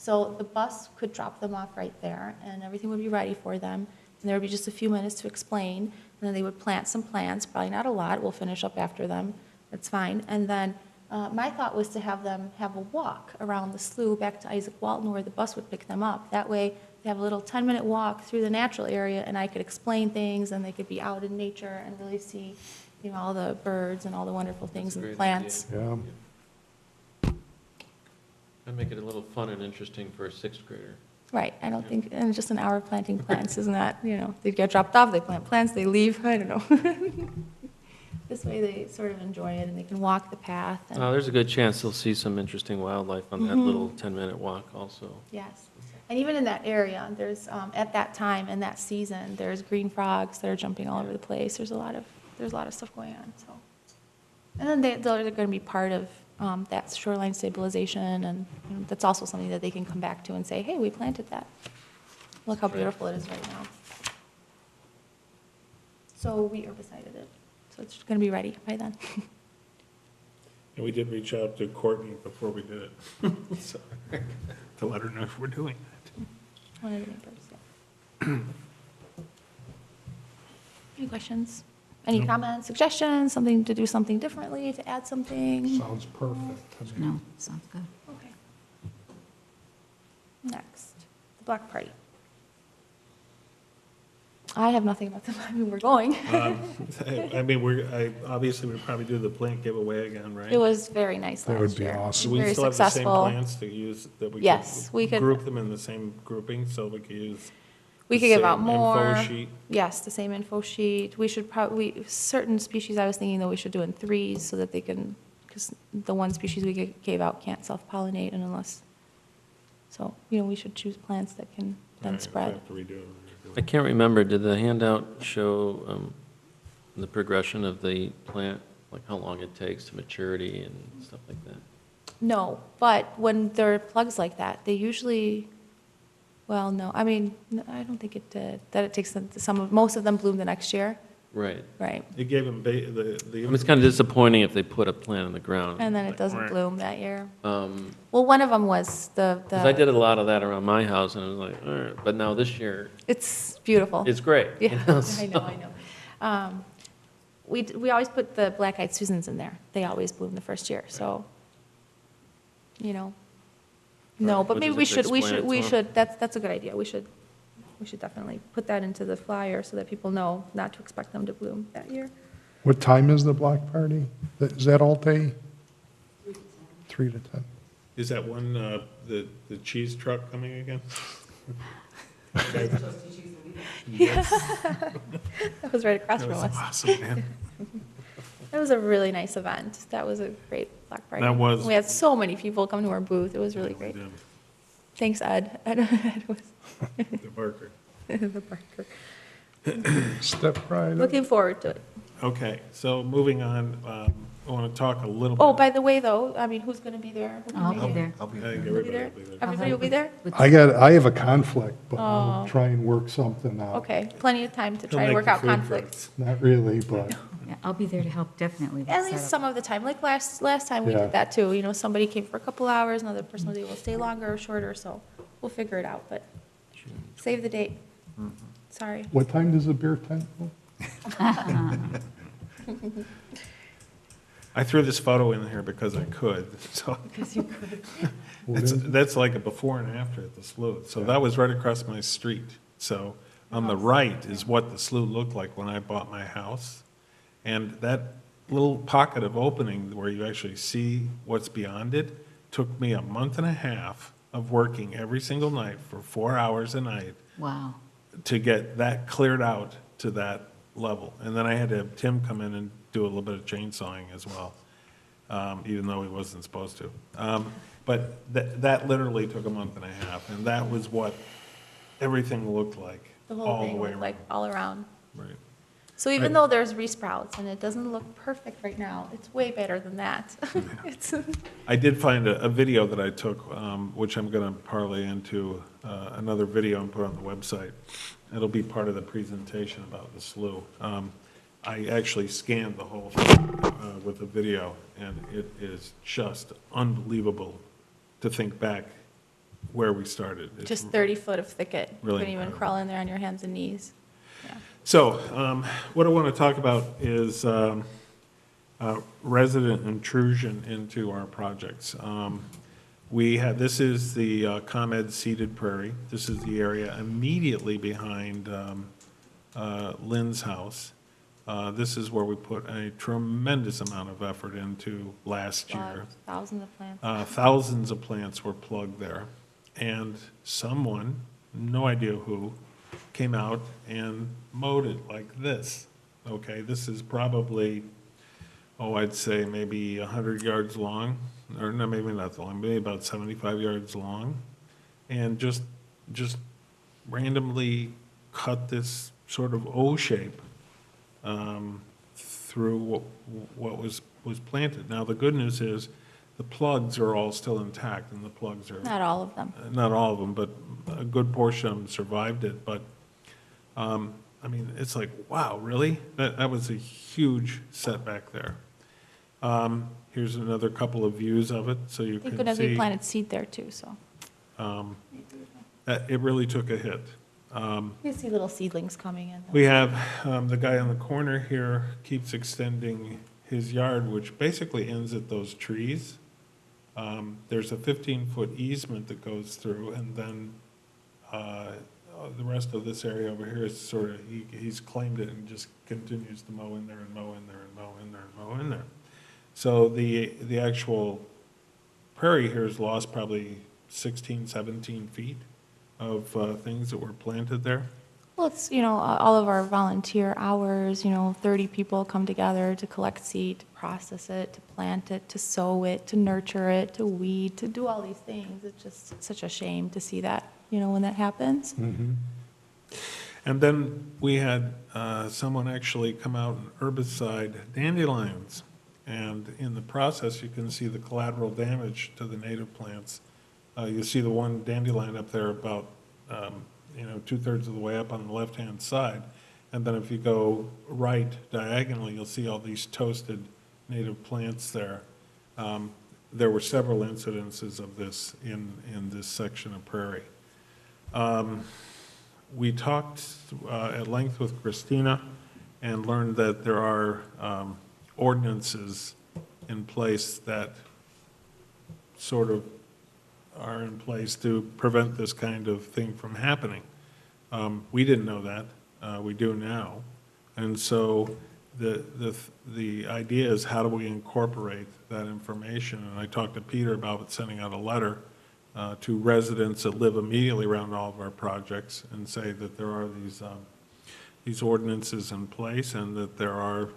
So the bus could drop them off right there, and everything would be ready for them. And there would be just a few minutes to explain, and then they would plant some plants, probably not a lot. We'll finish up after them. That's fine. And then my thought was to have them have a walk around the slough back to Isaac Walton where the bus would pick them up. That way they have a little 10-minute walk through the natural area, and I could explain things, and they could be out in nature and really see, all the birds and all the wonderful things That's a and great plants. Yeah. I'd make it a little fun and interesting for a sixth grader. Right, I don't think, and just an hour planting plants isn't that, they get dropped off, they plant plants, they leave, I don't know. This way they sort of enjoy it, and they can walk the path. And, There's a good chance they'll see some interesting wildlife on that little 10-minute walk also. yes, and even in that area, there's, at that time, in that season, there's green frogs that are jumping all over the place. There's a lot of stuff going on, so. And then they're going to be part of that shoreline stabilization, and that's also something that they can come back to and say, hey, we planted that. Look how beautiful it is right now. So we herbicided it, so it's going to be ready by then. And we did reach out to Courtney before we did it, so, to let her know if we're doing that. One of the neighbors, yeah. Any questions? Any comments, suggestions, something to do something differently, to add something? Sounds perfect to me. No, sounds good. Okay. Next, the block party. I have nothing about them, we're going. I mean, obviously, we'll probably do the plant giveaway again, right? It was very nice That last would be year. awesome. Do we Very still have the same successful. plants to use, that we Yes, we could- group them in the same grouping, so we could use We the could give out same more. info sheet? Yes, the same info sheet. We should probably, certain species I was thinking that we should do in threes so that they can, because the one species we gave out can't self-pollinate and unless, so, we should choose plants that can All then right, spread. we have to redo it. I can't remember, did the handout show the progression of the plant, like how long it takes to maturity and stuff like that? No, but when there are plugs like that, they usually, well, no, I mean, I don't think it did, that it takes them, most of them bloom the next year, Right. right? It gave them I mean, it's kind of disappointing if they put a plant in the ground. And then it Like, doesn't right. bloom that year. Um, Well, one of them was Because I did a lot of that around my house, and I was like, all right, but now this year, It's beautiful. it's great. you Yeah, know, I know, I know. We always put the black-eyed Susans in there. They always bloom the first year, so, you know. No, Right, but we'll maybe just explain it to we 'em. should, that's a good idea. We should definitely put that into the flyer so that people know not to expect them to bloom that year. What time is the block party? Is that all day? 3 to 10. Is that one, the cheese truck coming again? That was right across That from was us. awesome, man. It was a really nice event. That was a great block party. That was. We had so many people come to our booth. It was really great. Thanks, Ed. Ed was The Barker. the Barker. Step right up. Looking forward to it. Okay, so moving on, I want to talk a little bit. Oh, by the way, though, I mean, who's going to be there? Who can I'll make be it? there. I'll be I there. think You'll be everybody there? will be there. Everybody will be there? I have a conflict, but I'll Oh. try and work something out. Okay, plenty of time to He'll try to make work the out food for conflicts. Not really, but Yeah, I'll be there to help, definitely. with At the least setup. some of the time, like last time we Yeah. did that too. You know, somebody came for a couple hours, another person was able to stay longer or shorter, so we'll figure it out, but save the date. Sorry. what time does the beer tent go? I threw this photo in here because I could, so. Because you could. What It's, is it? that's like a before and after at the slough. So that was right across my street. So on the right is what the slough looked like when I bought my house. And that little pocket of opening where you actually see what's beyond it took me a month and a half of working every single night for 4 hours a night Wow. to get that cleared out to that level. And then I had to have Tim come in and do a little bit of chainsawing as well, even though he wasn't supposed to. But that literally took a month and a half, and that was what everything looked like The all whole the thing way looked like around. all around. Right. So even Right. though there's resprouts and it doesn't look perfect right now, it's way better than that. It's, I did find a video that I took, which I'm going to parlay into another video and put on the website. It'll be part of the presentation about the slough. I actually scanned the whole thing with the video, and it is just unbelievable to think back where we started. It's just 30 foot of thicket. You Really couldn't even incredible. crawl in there on your hands and knees. Yeah. So, what I want to talk about is resident intrusion into our projects. This is the ComEd seeded prairie. This is the area immediately behind Lynn's house. This is where we put a tremendous amount of effort into last year. Thousands of plants. Thousands of plants were plugged there. And someone, no idea who, came out and mowed it like this. Okay, this is probably, I'd say maybe 100 yards long, or no, maybe not that long, maybe about 75 yards long. And just randomly cut this sort of O shape through what was planted. Now, the good news is the plugs are all still intact, and the plugs are, Not all of them. not all of them, but a good portion of them survived it. But, I mean, it's like, wow, really? That was a huge setback there. Here's another couple of views of it, so you Thank can goodness we see. planted seed there too, so. It really took a hit. You see little seedlings coming in. We have, the guy on the corner here keeps extending his yard, which basically ends at those trees. There's a 15-foot easement that goes through, and then the rest of this area over here is sort of, he's claimed it and just continues to mow in there and mow in there and mow in there and mow in there. So the actual prairie here has lost probably 16, 17 feet of things that were planted there. Well, it's, all of our volunteer hours, 30 people come together to collect seed, to process it, to plant it, to sow it, to nurture it, to weed, to do all these things. It's just such a shame to see that, when that happens. And then we had someone actually come out and herbicide dandelions. And in the process, you can see the collateral damage to the native plants. You see the one dandelion up there about, 2/3 of the way up on the left-hand side. And then if you go right diagonally, you'll see all these toasted native plants there. There were several incidences of this in this section of prairie. We talked at length with Christina and learned that there are ordinances in place that sort of are in place to prevent this kind of thing from happening. We didn't know that. We do now. And so the idea is, how do we incorporate that information? And I talked to Peter about sending out a letter to residents that live immediately around all of our projects and say that there are these ordinances in place and that there are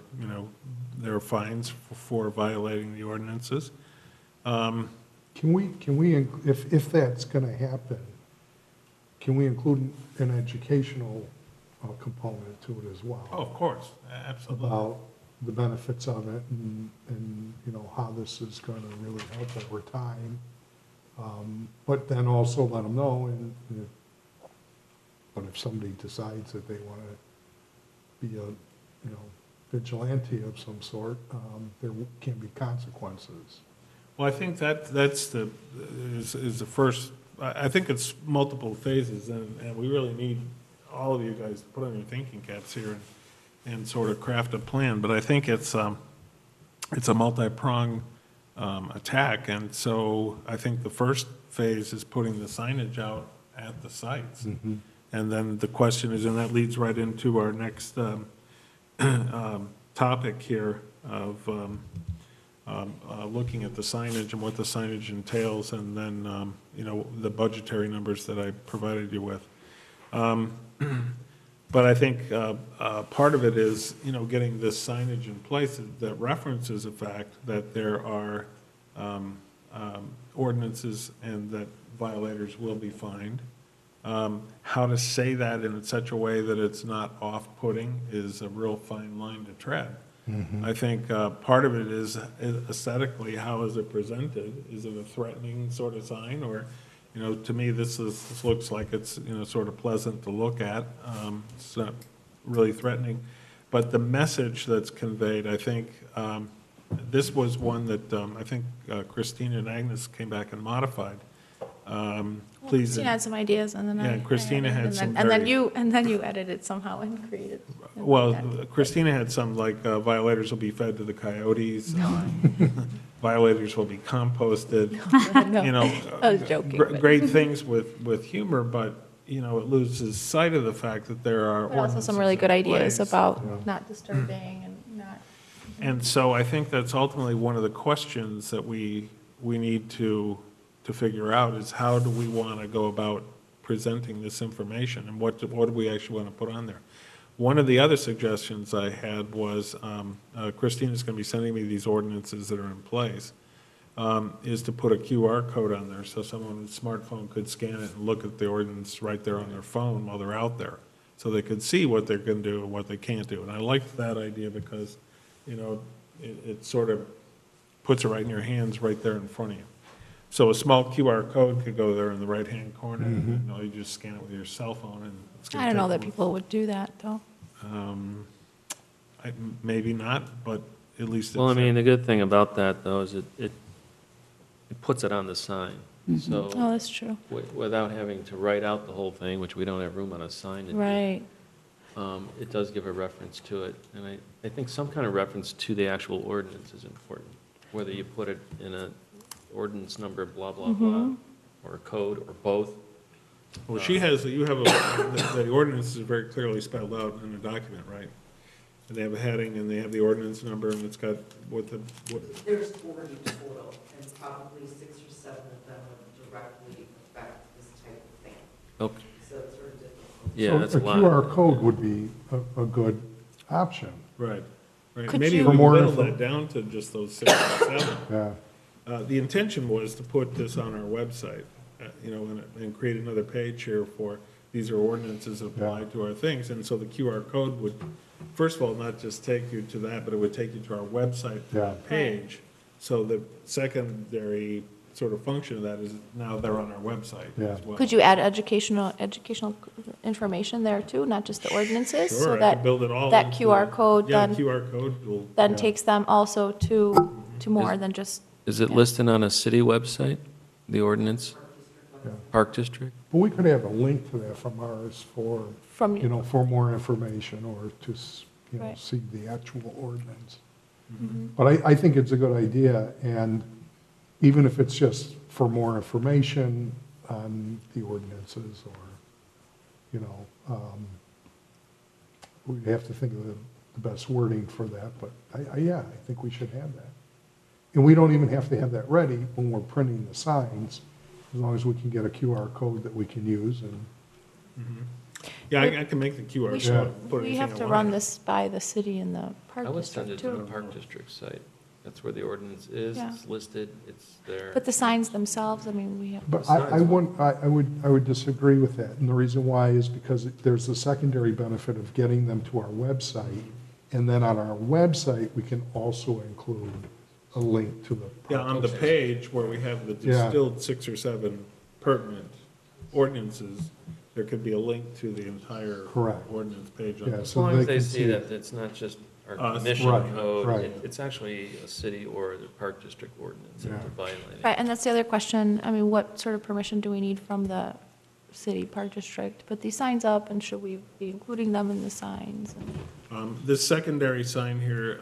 fines for violating the ordinances. Can we, if that's going to happen, can we include an educational component to it as well? Oh, of course, absolutely. About the benefits of it and how this is going to really help over time. But then also let them know, but if somebody decides that they want to be a, vigilante of some sort, there can be consequences. Well, I think that's the first, I think it's multiple phases, and we really need all of you guys to put on your thinking caps here and sort of craft a plan. But I think it's a multi-pronged attack, and so I think the first phase is putting the signage out at the sites. Mm-hmm. And then the question is, and that leads right into our next topic here of looking at the signage and what the signage entails, and then, the budgetary numbers that I provided you with. But I think part of it is, getting this signage in place that references the fact that there are ordinances and that violators will be fined. How to say that in such a way that it's not off-putting is a real fine line to tread. Mm-hmm. I think part of it is aesthetically, how is it presented? Is it a threatening sort of sign, or, to me, this looks like it's, sort of pleasant to look at. It's not really threatening. But the message that's conveyed, I think, this was one that I think Christina and Agnes came back and modified. Please. Christina had some ideas, and then Yeah, Christina I had added, some and then very- you edited somehow and created. Well, Christina had some, like, violators will be fed to the coyotes. Violators will be composted. I was joking. but- Great things with humor, but, it loses sight of the fact that there are But also some ordinances really good in ideas place. about Yeah. not disturbing and not. And so I think that's ultimately one of the questions that we need to figure out, is how do we want to go about presenting this information, and what do we actually want to put on there? One of the other suggestions I had was, Christina's going to be sending me these ordinances that are in place, is to put a QR code on there so someone with a smartphone could scan it and look at the ordinance right there on their phone while they're out there, so they could see what they're going to do and what they can't do. And I liked that idea because, it sort of puts it right in your hands right there in front of you. So a small QR code could go there in the right-hand corner, and you just scan it with your cell phone, and it's going to I don't know that take people would do that, though. maybe not, but at least it's Well, I there. mean, the good thing about that, though, is it puts it on the sign. Oh, So that's true. without having to write out the whole thing, which we don't have room on a sign to do. Right. It does give a reference to it, and I think some kind of reference to the actual ordinance is important, whether you put it in a ordinance number, blah, blah, blah, or a code, or both. Well, you have the ordinance is very clearly spelled out in the document, right? And they have a heading, and they have the ordinance number, and it's got what. There's 40 total, and probably 6 or 7 of them would directly affect this type of thing. Okay, So it's sort of difficult. yeah, that's a So lot. QR code would be a good option, Right. Could Maybe you- we For more whittle info. that down to just those 6 or 7. yeah. The intention was to put this on our website, and create another page here for these are ordinances that apply to our things. And so the QR code would, first of all, not just take you to that, but it would take you to our website Yeah. page. So the secondary sort of function of that is now they're on our website Yeah. as well. Could you add educational information there too, not just the ordinances? Sure, So I that could build it all that into QR the- code Yeah, then- QR code will, then Yeah. takes them also to more than just, Is it listed on a city website, the ordinance, Yeah. Park District? But we could have a link to that from ours for, from, you know, for more information or to, you know, Right. see the actual ordinance. Mhm. But I think it's a good idea, and even if it's just for more information on the ordinances or, you know, we'd have to think of the best wording for that, but yeah, I think we should have that. And we don't even have to have that ready when we're printing the signs, as long as we can get a QR code that we can use and, yeah, I can make the QR we code. should, put we anything have I to want run in. this by the city and the park I would send district it to the too. Park District site. That's where the ordinance is, Yeah. it's listed, it's there. But the signs themselves, I mean, we have, but I would disagree with that. And the reason why is because there's the secondary benefit of getting them to our website. And then on our website, we can also include a link to the. Yeah, on the page where we have the Yeah. distilled 6 or 7 pertinent ordinances, there could be a link to the entire Correct. ordinance page. on Yeah, the- As so long as they they can see see that it's not just our Us. commission Right, code, right. it's actually a city or the Park District ordinance that Yeah. they're violating. right, and that's the other question, I mean, what sort of permission do we need from the city park district to put these signs up, and should we be including them in the signs? This secondary sign here,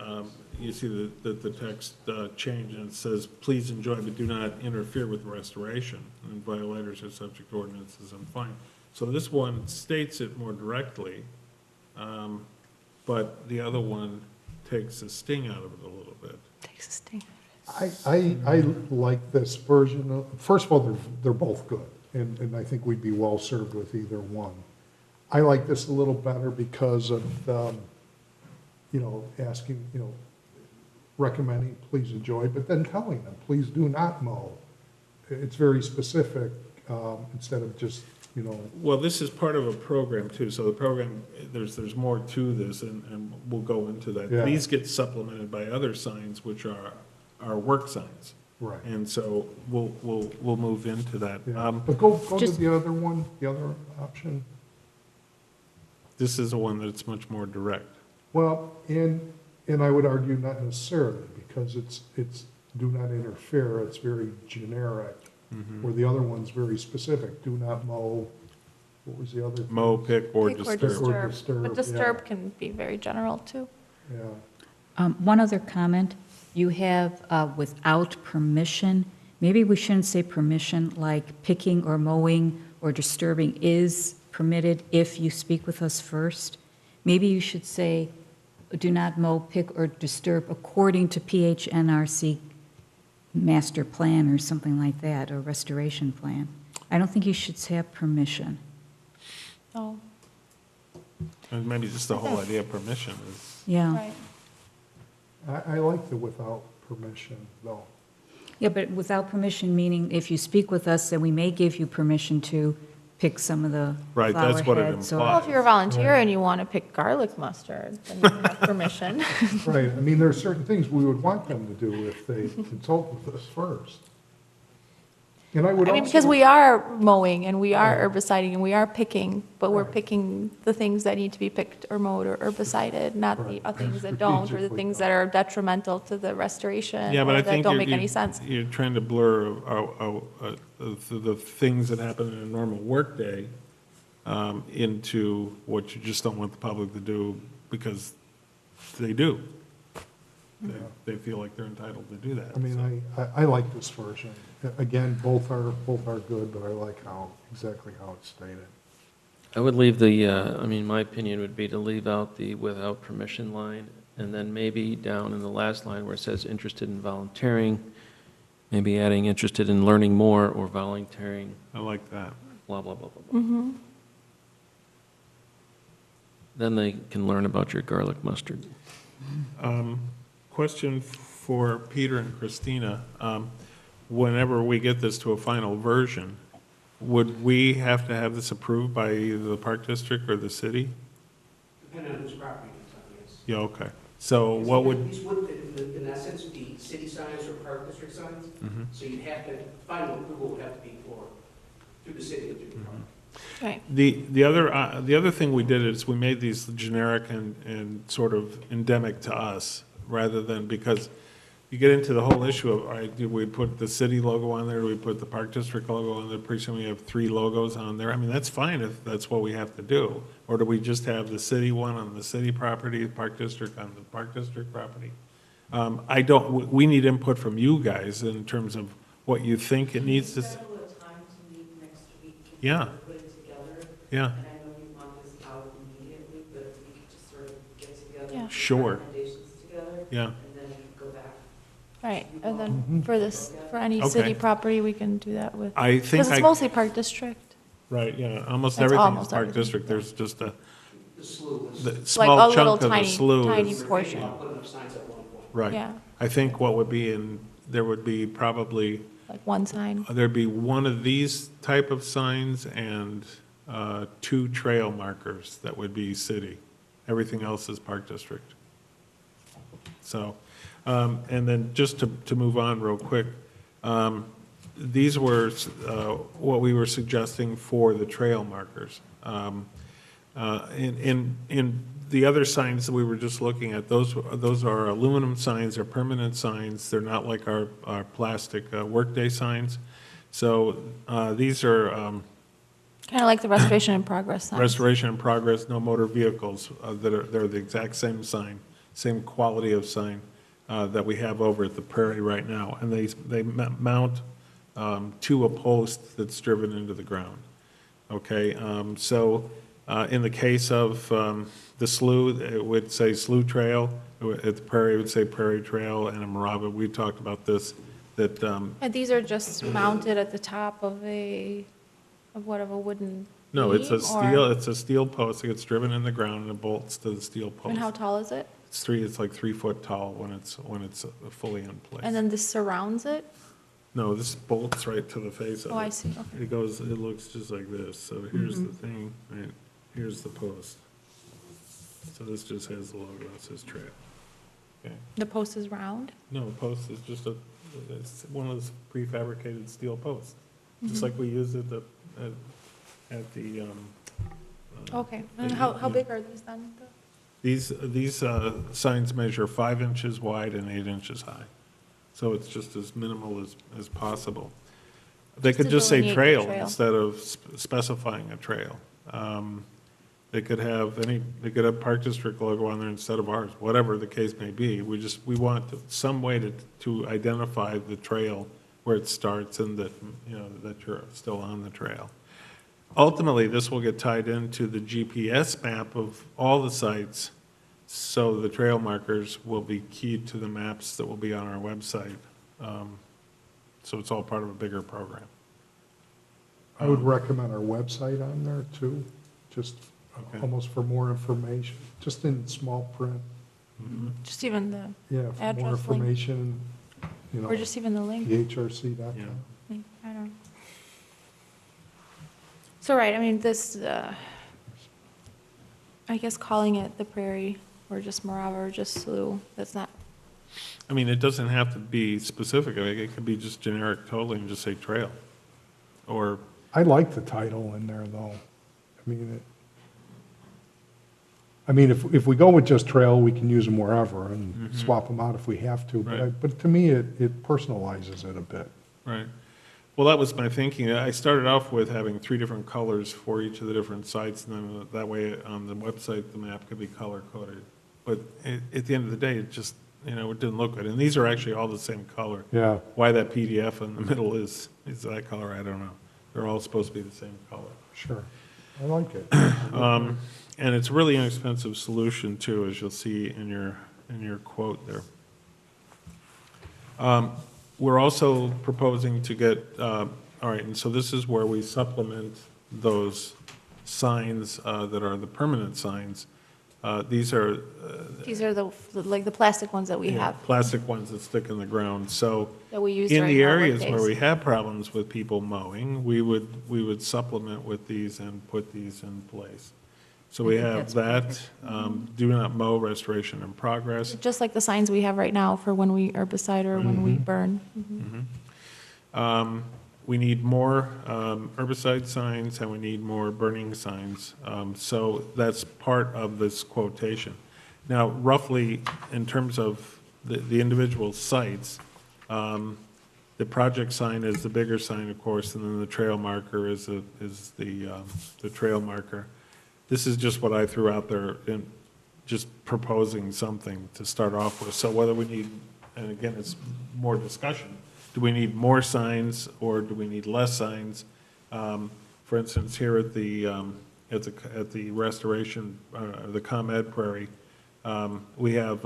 you see the text change, and it says, "Please enjoy, but do not interfere with restoration, and violators are subject to ordinances and fine." So this one states it more directly, but the other one takes the sting out of it a little bit. Takes a sting. I like this version of, first of all, they're both good, and I think we'd be well served with either one. I like this a little better because of, you know, asking, you know, recommending, please enjoy, but then telling them, please do not mow. It's very specific, instead of just, you know, Well, this is part of a program too, so the program, there's more to this, and we'll go into that. Yeah. These get supplemented by other signs, which are our work signs. right. And so we'll move into that. Yeah. But go to just- the other one, the other option. This is the one that's much more direct. Well, and I would argue not necessarily, because it's do not interfere, it's very generic, where the other one's very specific, do not mow, what was the other? Mow, pick, or Pick or disturb. disturb, but yeah. disturb can be very general too. Yeah, One other comment, you have without permission, maybe we shouldn't say permission, like picking or mowing or disturbing is permitted if you speak with us first. Maybe you should say, do not mow, pick, or disturb according to PHNRC master plan or something like that, or restoration plan. I don't think you should have permission. Oh, And maybe just the whole idea of permission is, Yeah. right. I like the without permission, though. Yeah, but without permission, meaning if you speak with us, then we may give you permission to pick some of the Right, that's what it flower heads or- Well, if you're a volunteer and you want to pick garlic mustard, then you have permission. Right, I mean, there are certain things we would want them to do if they consult with us first. And I would I also. mean, because we are mowing and we are herbiciding and we are picking, but we're Right. picking the things that need to be picked or mowed or herbicided, not the Right. things that don't, or the Strategically things done. that are detrimental to the restoration yeah, but I or that think don't you're, make any sense. you're trying to blur the things that happen in a normal workday into what you just don't want the public to do because they do. They feel like they're entitled to do that. I mean, I like this version. Again, both are good, but I like exactly how it's stated. I would leave I mean, my opinion would be to leave out the without permission line, and then maybe down in the last line where it says interested in volunteering, maybe adding interested in learning more or volunteering, I like that. blah, blah, blah, blah, blah. Then they can learn about your garlic mustard. Question for Peter and Christina. Whenever we get this to a final version, would we have to have this approved by either the Park District or the city? Depending on whose property it's on, yes. Yeah, okay. So what would, These would, in essence, be city signs or park district signs, Mhm. so you'd have to, final approval would have to be through the city or through the park. Right. the other thing we did is we made these generic and sort of endemic to us, rather than, because you get into the whole issue of, all right, do we put the city logo on there, do we put the Park District logo on there, pretty soon we have 3 logos on there. I mean, that's fine if that's what we have to do. Or do we just have the city one on the city property, Park District on the Park District property? We need input from you guys in terms of what you think it needs to. Schedule a time to meet next week. and Yeah. sort of Put it together. Yeah, And I know you want this out immediately, but if we could just sort of get together. Yeah. and put Sure. Recommendations together. yeah. And then we can go back. Right, and then for this, for any Okay. city property, we can do that with, I think because it's mostly Park District. right, yeah, almost It's everything is almost Park everything, District. yeah. There's just a The slew is. the Like small a little chunk of the tiny, slew tiny is, portion, I'll put enough signs at one point. right. yeah, I think what would be in, there would be probably, like one sign. there'd be one of these type of signs and 2 trail markers that would be city. Everything else is Park District. So, and then just to move on real quick, these were what we were suggesting for the trail markers. In the other signs that we were just looking at, those are aluminum signs, they're permanent signs, they're not like our plastic workday signs. So these are Kind of like the restoration in progress signs. restoration in progress, no motor vehicles, they're the exact same sign, same quality of sign that we have over at the Prairie right now. And they mount to a post that's driven into the ground. Okay, so in the case of the slough, it would say Slough Trail. At the Prairie, it would say Prairie Trail. And in Marava, we talked about this, that, And these are just mounted at the top of a wooden no, it's a beam, or- steel post that gets driven in the ground and it bolts to the steel post. And how tall is it? It's like 3 foot tall when it's fully in place. And then this surrounds it? No, this bolts right to the face of it. Oh, I see, okay. It looks just like this. So here's the thing, right? Here's the post. So this just has the logo, it says trail. Okay. The post is round? No, the post is just it's one of those prefabricated steel posts, just like we use at the. Okay, and how big are these then? These signs measure 5 inches wide and 8 inches high. So it's just as minimal as possible. They could to just say delineate the trail trail. instead of specifying a trail. They could have Park District logo on there instead of ours, whatever the case may be. We want some way to identify the trail where it starts and that, that you're still on the trail. Ultimately, this will get tied into the GPS map of all the sites, so the trail markers will be keyed to the maps that will be on our website. So it's all part of a bigger program. I would recommend our website on there too, just Okay. almost for more information, just in small print. Just even the, Yeah, for more Address link. information, or just even the link? thrc.com. Yeah. I don't know. So, right, I mean, this, I guess calling it the Prairie, or just Marava, or just Slough, that's not, I mean, it doesn't have to be specific. I mean, it could be just generic totally and just say trail. Or, I like the title in there, though. I mean, if we go with just trail, we can use them wherever and swap them out if we have to. Right. But to me, it personalizes it a bit. right. Well, that was my thinking. I started off with having 3 different colors for each of the different sites, and then that way on the website, the map could be color coded. But at the end of the day, it just, it didn't look good. And these are actually all the same color. Yeah, Why that PDF in the middle is that color, I don't know. They're all supposed to be the same color. sure. I like it. And it's a really inexpensive solution too, as you'll see in your quote there. We're also proposing to get, all right, and so this is where we supplement those signs that are the permanent signs These are These are like the plastic ones that we yeah, have, plastic ones that stick in the ground. So that we use in during the our areas where workdays. we have problems with people mowing, we would supplement with these and put these in place. So we I think have that's that, do not mow, restoration in progress. Just like the signs we have right now for when we herbicide or when we burn. We need more herbicide signs and we need more burning signs. So that's part of this quotation. Now, roughly, in terms of the individual sites, the project sign is the bigger sign, of course, and then the trail marker is the trail marker. This is just what I threw out there, in just proposing something to start off with. So whether we need, and again, it's more discussion, do we need more signs or do we need less signs? For instance, here at the restoration, the ComEd Prairie, we have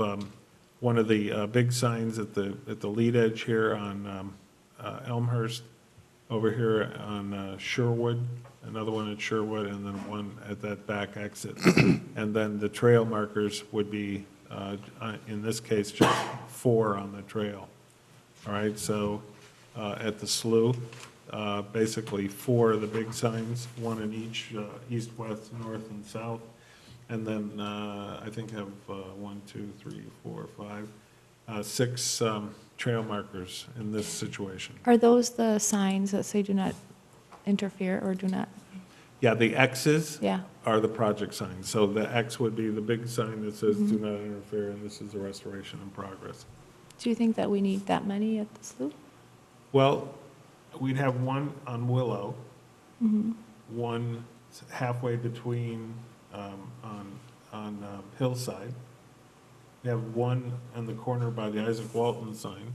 one of the big signs at the lead edge here on Elmhurst, over here on Sherwood, another one at Sherwood, and then one at that back exit. And then the trail markers would be, in this case, just 4 on the trail. All right, so at the slough, basically 4 of the big signs, 1 in each east, west, north, and south. And then I think have 1, 2, 3, 4, 5, 6 trail markers in this situation. Are those the signs that say do not interfere or do not? Yeah, the X's Yeah. are the project signs. So the X would be the big sign that says do not interfere, and this is a restoration in progress. Do you think that we need that many at the slough? Well, we'd have 1 on Willow, 1 halfway between on Hillside. We have 1 on the corner by the Isaac Walton sign,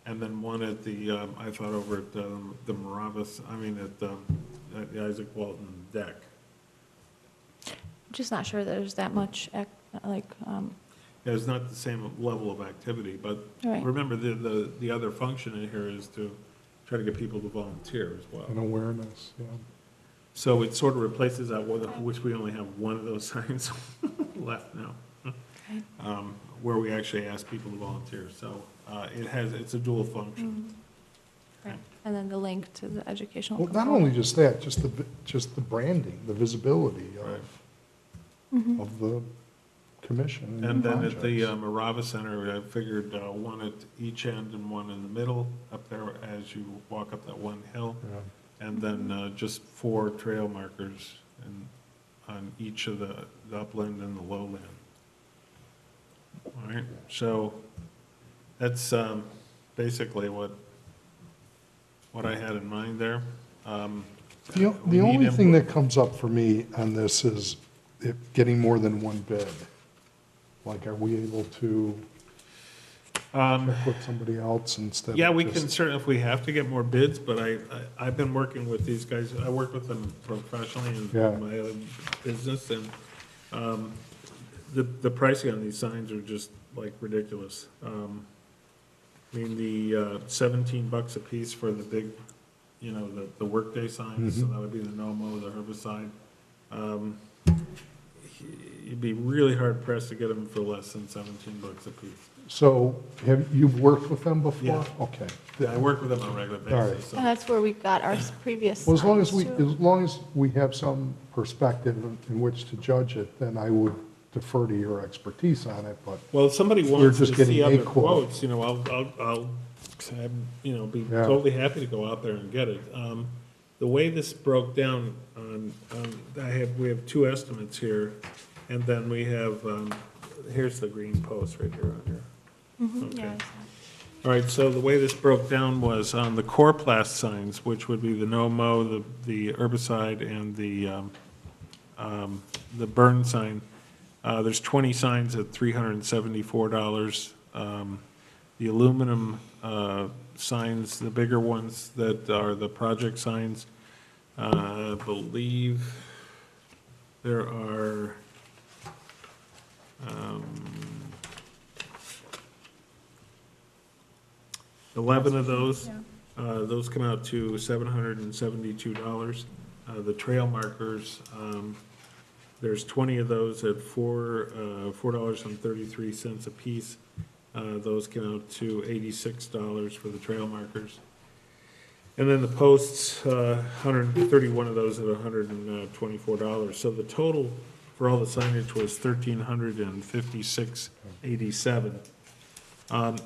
and then 1 at the, I thought over at the Moravis, at the Isaac Walton deck. I'm just not sure there's that much, Yeah, it's not the same level of activity, but Right. remember, the other function in here is to try to get people to volunteer as well. And awareness, yeah. So it sort of replaces that, which we only have 1 of those signs left now, where we actually ask people to volunteer. So it's a dual function. Right. And then the link to the educational. Well, not only just that, just the branding, the visibility of the commission. And then at the projects. Morava Center, I figured 1 at each end and 1 in the middle, up there as you walk up that one hill. Yeah. And then just 4 trail markers on each of the upland and the lowland. All right, so that's basically what I had in mind there. We The need only thing input. that comes up for me on this is getting more than 1 bid. Like, are we able to check with somebody else instead of Yeah, we just- can certainly, if we have to get more bids, but I've been working with these guys, I work with them professionally in Yeah. my other business, and the pricing on these signs are just like ridiculous. The $17 a piece for the big, the workday signs, so that would be the no-mow, the herbicide. You'd be really hard pressed to get them for less than $17 a piece. So, you've worked with them before? Yeah. Okay. Yeah, I work with them on a regular All right. basis, so. And that's where we got our previous Well, as signs, too. long as we have some perspective in which to judge it, then I would defer to your expertise on it, but Well, if somebody We're wants to just getting see a other quote. quotes, I'll, be Yeah. totally happy to go out there and get it. The way this broke down we have 2 estimates here, and then we have, here's the green post right here on here. Mhm, Okay. yeah. All right, so the way this broke down was on the Coroplast signs, which would be the no-mow, the herbicide, and the burn sign. There's 20 signs at $374. The aluminum signs, the bigger ones that are the project signs, I believe there are 11 of those. Those come out to $772. The trail markers There's 20 of those at $4.33 a piece. Those came out to $86 for the trail markers. And then the posts, 131 of those at $124. So the total for all the signage was $1,356.87.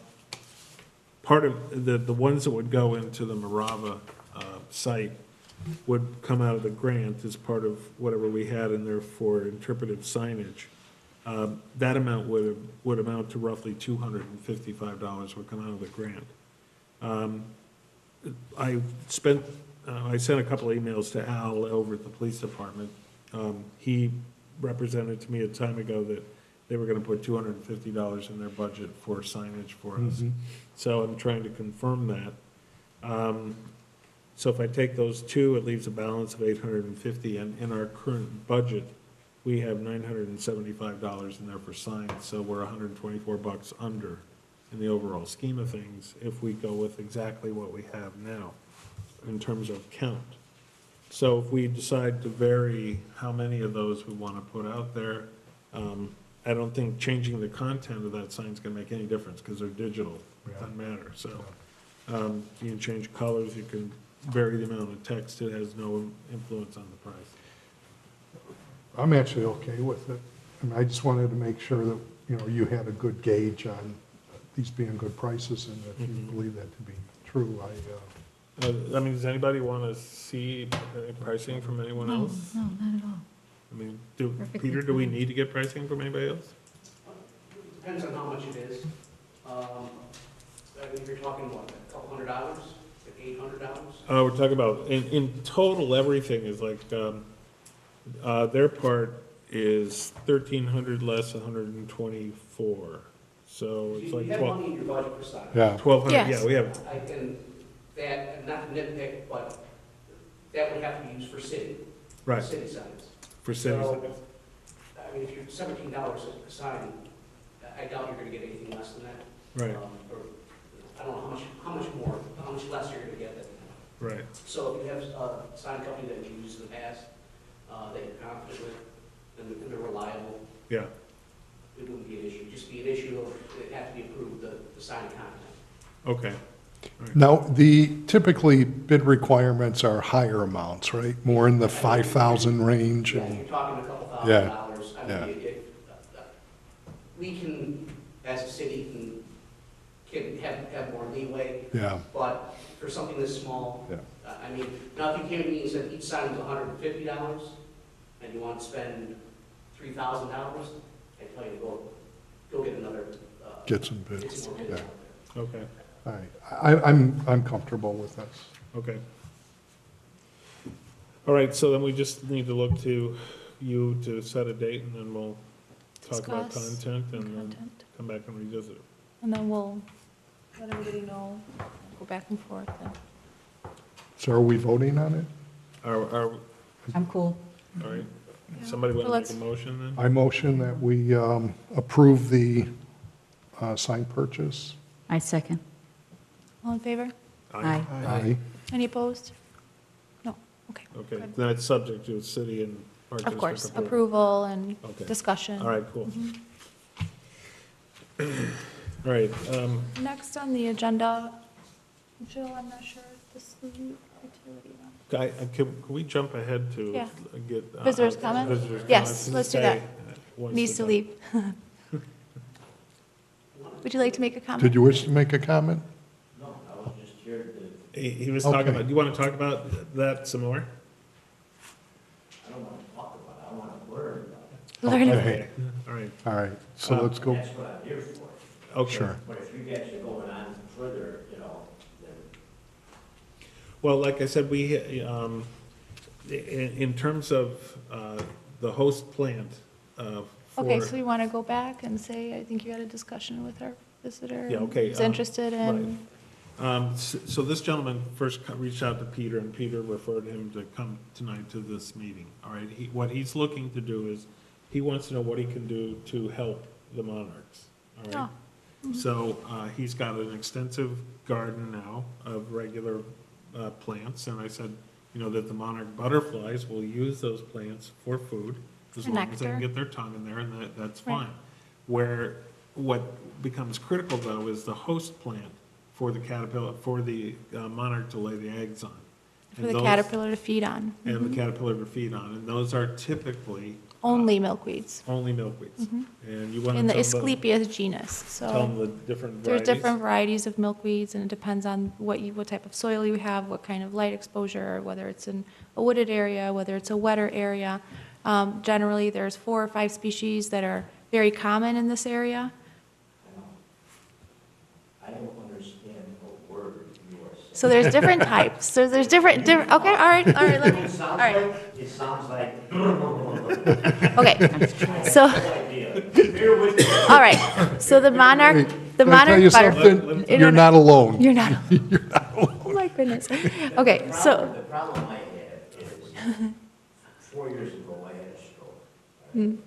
Part of the ones that would go into the Marava site would come out of the grant as part of whatever we had in there for interpretive signage. That amount would amount to roughly $255 would come out of the grant. I sent a couple of emails to Al over at the police department. He represented to me a time ago that they were gonna put $250 in their budget for signage for us. So I'm trying to confirm that. So if I take those two, it leaves a balance of $850, and in our current budget, we have $975 in there for signs, so we're $124 under in the overall scheme of things if we go with exactly what we have now in terms of count. So if we decide to vary how many of those we want to put out there, I don't think changing the content of that sign is going to make any difference because they're digital. It doesn't matter. So you can change colors, you can vary the amount of text. It has no influence on the price. I'm actually okay with it. I mean, I just wanted to make sure that, you know, you had a good gauge on these being good prices, and if you believe that to be true, I mean, does anybody want to see pricing from anyone else? No, not at all. I mean, Perfectly Peter, do we fine. need to get pricing from anybody else? Depends on how much it is. I mean, you're talking what, a couple $100, like $800? We're talking about, in total, everything is like, their part is 1,300 less 124. So it's You like have 12, money in your budget for sign. yeah. 1,200, Yes. yeah, we have, I can, that, not to nitpick, but that would have to be used for city. right, City signs. for city So, signs. I mean, if you're $17 a sign, I doubt you're gonna get anything less than that. Right, Or, I don't know how much more, how much less you're gonna get than that. right. So if you have a sign company that you've used in the past, that you're confident with, and they're reliable, Yeah, it wouldn't be an issue. Just be an issue of, it have to be approved, the sign content. okay. Now, typically bid requirements are higher amounts, right? More in the 5,000 range. Yeah, and- you're talking a couple Yeah, $1,000s. I yeah. mean, we can, as a city, can have more leeway, Yeah, but for something this small, Yeah. I mean, now if you came to me and said each sign was $150, and you want to spend $3,000, I'd tell you to go get another, get some get bids. some more bids Yeah. out there. Okay, All right, I'm comfortable with this. okay. All right, so then we just need to look to you to set a date, and then we'll talk about Discuss content, and then content. come back and revisit it. And then we'll let everybody know, go back and forth. And So are we voting on it? All I'm cool. right, somebody want to So make a motion then? I motion that we approve the sign purchase. I second. all in favor? Aye. Aye. Any opposed? No, okay. Okay, Good. then it's subject to city and Park Of District course, approval. approval and Okay. discussion. All right, cool. All right, Next on the agenda, Jill, I'm not sure, the salute utility one. can we jump ahead to Yeah. get? Visitors' comment? Visitors' Yes, comments? let's do that. Stay, wants Needs to talk. leave. Would you like to make a comment? Did you wish to make a comment? He was talking Okay. about, do you want to talk about that some more? Learn it. Okay, All right, all right, so let's go. That's what I'm here for. okay. Sure. But if you guys are going on further, you know, then Well, like I said, we, in terms of the host plant Okay, for, so you want to go back and say, I think you had a discussion with our visitor. Yeah, okay, Who's interested in, so this gentleman first reached out to Peter, and Peter referred him to come tonight to this meeting, all right? What he's looking to do is, he wants to know what he can do to help the monarchs, all right? So he's got an extensive garden now of regular plants, and I said, you know, that the monarch butterflies will use those plants for food, as Or long as they can nectar. get their tongue in there, and that's Right. fine. Where, what becomes critical, though, is the host plant for the caterpillar, for the monarch to lay the eggs on. For And the those- caterpillar to feed on. And the caterpillar to feed on, and those are typically Only milkweeds. only milkweeds. And you want In to the tell them, Asclepias genus, tell so. them the different There's varieties. different varieties of milkweeds, and it depends on what type of soil you have, what kind of light exposure, whether it's in a wooded area, whether it's a wetter area. Generally, there's 4 or 5 species that are very common in this area. I don't understand a word you are saying. So there's different types. So there's different, okay, all right, let me, It sounds all right, like, it sounds like, okay. So, no idea. Bear with me. all right, so the monarch, Hey, the can I tell you monarch butterfly. something? You're not alone. You're not. Oh, my goodness. Okay, so, The problem I have is, 4 years ago, I had a stroke.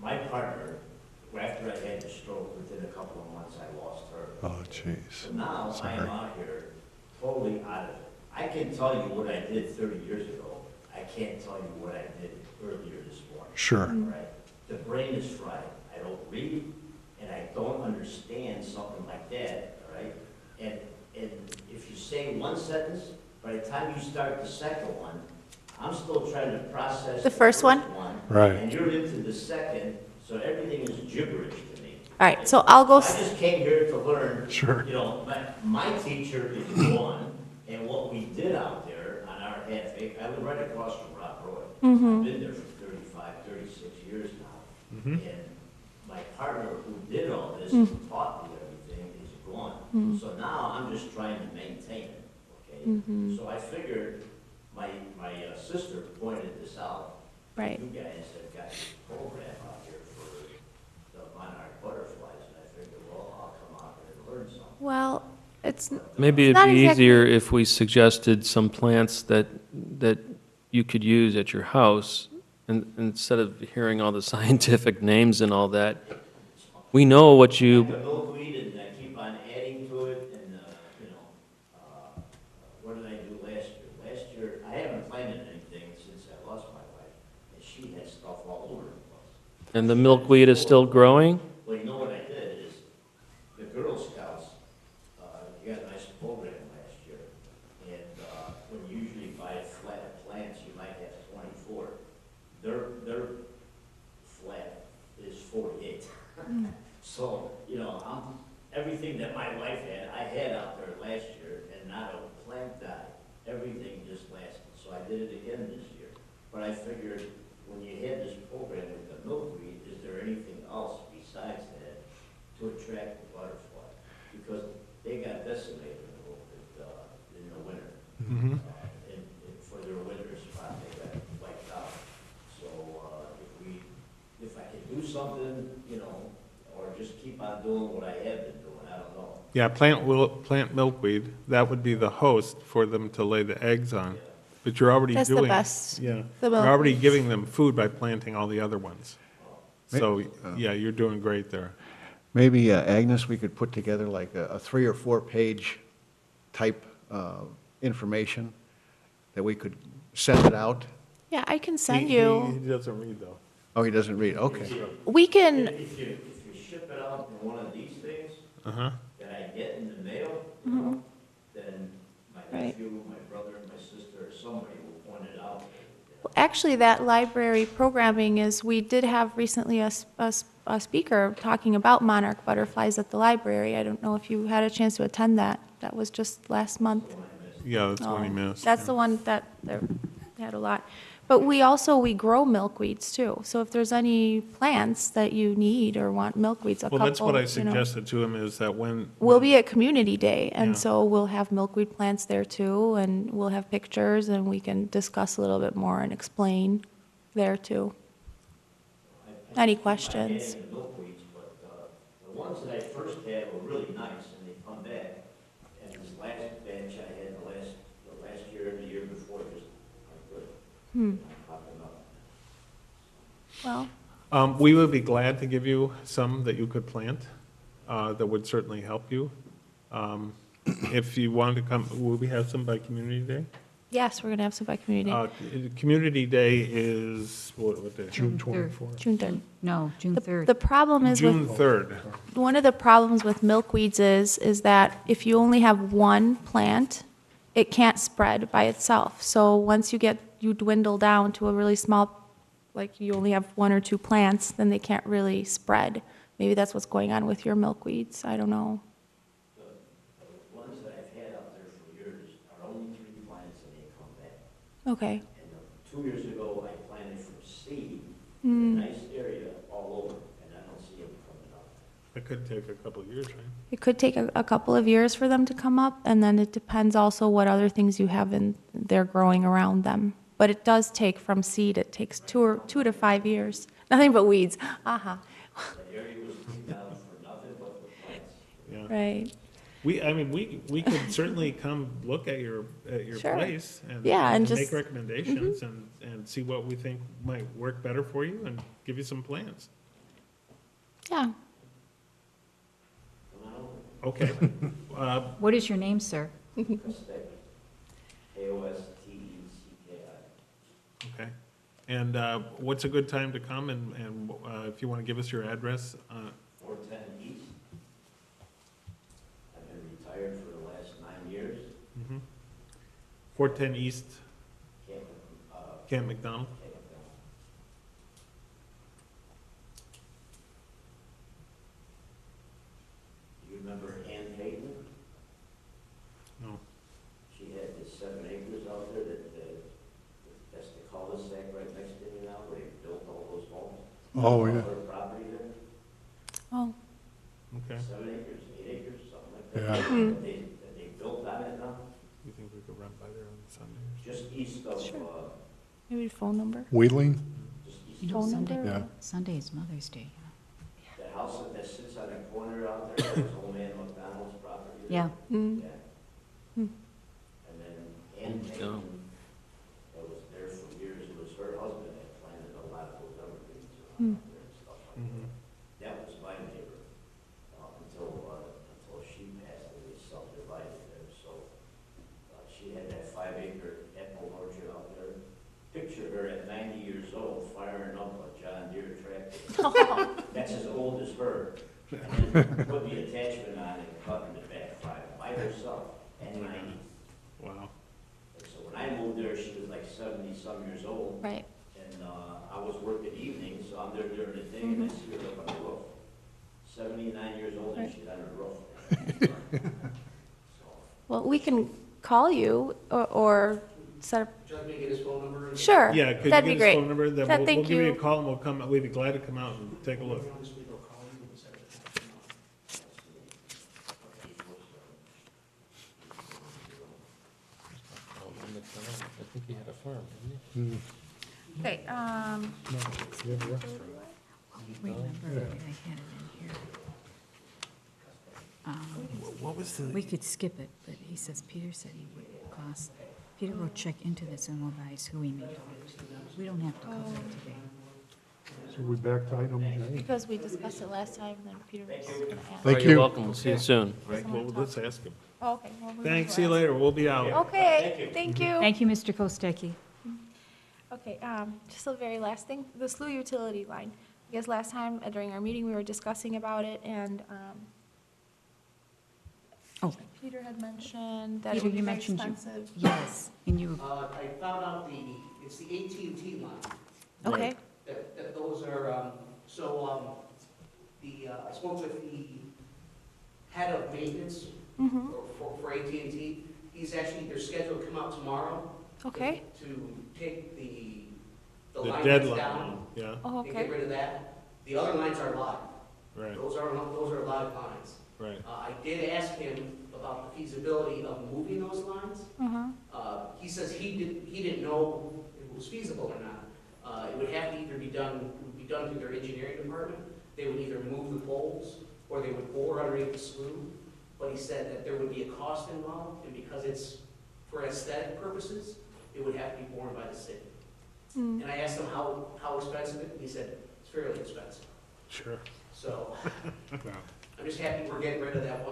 My partner, after I had the stroke, within a couple of months, I lost her. Oh, jeez. So now I am Sorry. out here totally out of it. I can tell you what I did 30 years ago. I can't tell you what I did earlier this morning. Sure. Right? The brain is fried. I don't read and I don't understand something like that, all right? And if you say one sentence, by the time you start the second one, I'm still trying to process The first one? Right. And you're into the second, so everything is gibberish to me. all right, so I'll go, I just came here to learn. Sure. You know, my teacher is gone, and what we did out there on our half acre, I live right across from Rob Roy. I've been there for 35, 36 years now. And my partner who did all this, who taught me everything, is gone. So now I'm just trying to maintain it, okay? So I figured, my sister pointed this out. right. You guys have got this program out here for the monarch butterflies, and I figured, well, I'll come out here and learn something. Well, it's, Maybe it'd Not be easier exactly. if we suggested some plants that you could use at your house, and instead of hearing all the scientific names and all that, we know what you, The milkweed, and I keep on adding to it, and, you know, what did I do last year? Last year, I haven't planted anything since I lost my wife, and she had stuff all over the place. and the milkweed is still growing? Well, you know what I did is, the Girl Scouts, you got a nice program last year, and, when you usually buy a flat of plants, you might have 24. Their flat is 48. So, you know, everything that my wife had, I had out there last year, and not a plant died. Everything just lasted, so I did it again this year. But I figured, when you had this program with the milkweed, is there anything else besides that to attract the butterfly? Because they got decimated a little bit, in the winter. And for their winter spot, they got wiped out. So, if I could do something, you know, or just keep on doing what I have been doing, I don't know. Yeah, plant milkweed, that would be the host for them to lay the eggs on. But you're already That's the doing. best, Yeah, the you're already milkweeds. giving them food by planting all the other ones. So, yeah, you're doing great there. Maybe, Agnes, we could put together like a 3 or 4 page type information that we could send it out. yeah, I can send He you, doesn't read, though. Oh, he doesn't read, okay. we can, If you ship it out in one of these things Uh-huh. that I get in the mail, you know, then my Right. nephew, my brother, my sister, or somebody will point it out. actually, that library programming is, we did have recently a speaker talking about monarch butterflies at the library. I don't know if you had a chance to attend that. That was just last month. Yeah, that's one he Oh, missed. That's yeah. the one that, they had a lot. But we grow milkweeds too. So if there's any plants that you need or want milkweeds, a couple, Well, that's what I you know. suggested to him, is that when. We'll be at Community Day, and Yeah. so we'll have milkweed plants there too, and we'll have pictures, and we can discuss a little bit more and explain there too. Any questions? I had the milkweeds, but the ones that I first had were really nice, and they come back. And this last batch I had the last year and the year before, just aren't good. Popping up. Well, We would be glad to give you some that you could plant, that would certainly help you. If you wanted to come, will we have some by Community Day? Yes, we're going to have Simplify Community Day. Community Day is, what day? June June 24th. June 3rd. No, June The 3rd. problem is June with, 3rd. one of the problems with milkweeds is that if you only have one plant, it can't spread by itself. So once you dwindle down to a really small, like you only have one or two plants, then they can't really spread. Maybe that's what's going on with your milkweeds, I don't know. The ones that I've had out there for years are only 3 plants and they come back. Okay. And 2 years ago, I planted from seed, in a nice area all over, and I don't see them coming up. It could take a couple of years, right? It could take a couple of years for them to come up, and then it depends also what other things you have in there growing around them. But it does take from seed, it takes 2 to 5 years. Nothing but weeds. Aha. The area was cleaned down for nothing but the plants. Yeah. Right. We could certainly come look at your Sure. place and Yeah, and make just- recommendations and see what we think might work better for you and give you some plans. Yeah. Come on over. Okay. What is your name, sir? Kostecki. Kostecki. Okay. And what's a good time to come, and if you want to give us your address? 410 East. I've been retired for the last 9 years. 410 East, Camp, Camp McDonald. Camp McDonald. Do you remember Ann Payton? No. She had this 7 acres out there that's the cul-de-sac right next to me now, where they built all those homes. Oh, yeah. Her property there, Oh, Okay. 7 acres, 8 acres, something like Yeah. that. Hmm. That they built on it now, You think we could run by there on Sunday? just east of, Sure. maybe phone number? Wheeling? just east You of know, Phone Sunday, number? Yeah. Sunday is Mother's Day. the house that sits on the corner out there, that's old man McDonald's property. there. Yeah. Mm. Yeah. Hmm. And then Ann Yeah. Payton, that was there for years, it was her husband that planted a lot of those evergreens Hmm. around there and stuff like that. That was my neighbor, until she passed and they subdivided there, so, she had that 5 acre apple orchard out there. Picture her at 90 years old firing up a John Deere tractor. That's as old as her. And then put the attachment on and cutting it back 5 by herself at 90. Wow. And so when I moved there, she was like 70-some years old. Right. And I was working evenings, so I'm there during the day, and I see her up on the roof. 79 years old, and Right. she's on her roof. So, Well, we can call you or set up, Would you like me to get his phone number? sure. Yeah, could you That'd get be his great. phone number? Then Yeah, we'll thank give you a you. call, and we'll come, we'd be glad to come out and take a look. I think he had a farm, didn't Okay, Remember, I had it in here. What was the? We could skip it, but he says, Peter said he would cost, Peter wrote check into this and we'll advise who he made it to. We don't have to cover it today. So we're back to item J. because we discussed it last time, then Peter was going to ask. Thank You're you. welcome, we'll see you soon. Right, well, let's ask him. Oh, okay. well, we Thanks, will see you ask. later, we'll be out. Okay, thank you. Thank you, Mr. Kostecki. Okay, just the very last thing, the SLU utility line. I guess last time during our meeting, we were discussing about it, and Oh, Peter had mentioned that it Peter, would be you very mentioned you- expensive. yes, and you, I found out it's the AT&T line. Okay, That those are, I spoke with the head of maintenance mm-hmm, for AT&T. They're scheduled to come out tomorrow. okay, To take the The line that's deadline, down yeah, oh, and get okay, rid of that. The other lines are live. right, Those are live lines. right. I did ask him about the feasibility of moving those lines. uh-huh, He says he didn't know if it was feasible or not. It would have to either be done through their engineering department. They would either move the poles or they would bore underneath the slough. But he said that there would be a cost involved, and because it's for aesthetic purposes, it would have to be borne by the city. mm, And I asked him how expensive it, and he said it's fairly expensive. Sure. So I'm just happy we're getting rid of that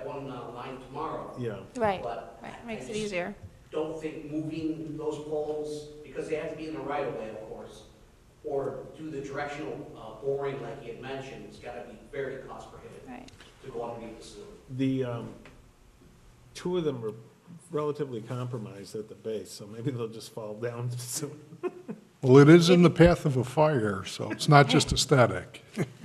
one line tomorrow. Yeah, right, But right, makes I it just- easier. don't think moving those poles, because they have to be in the right of way, of course, or do the directional boring like he had mentioned, it's gotta be very cost prohibitive Right. to go underneath the sewer. The, two of them are relatively compromised at the base, so maybe they'll just fall down soon. Well, it is in the path of a fire, so it's not just aesthetic. And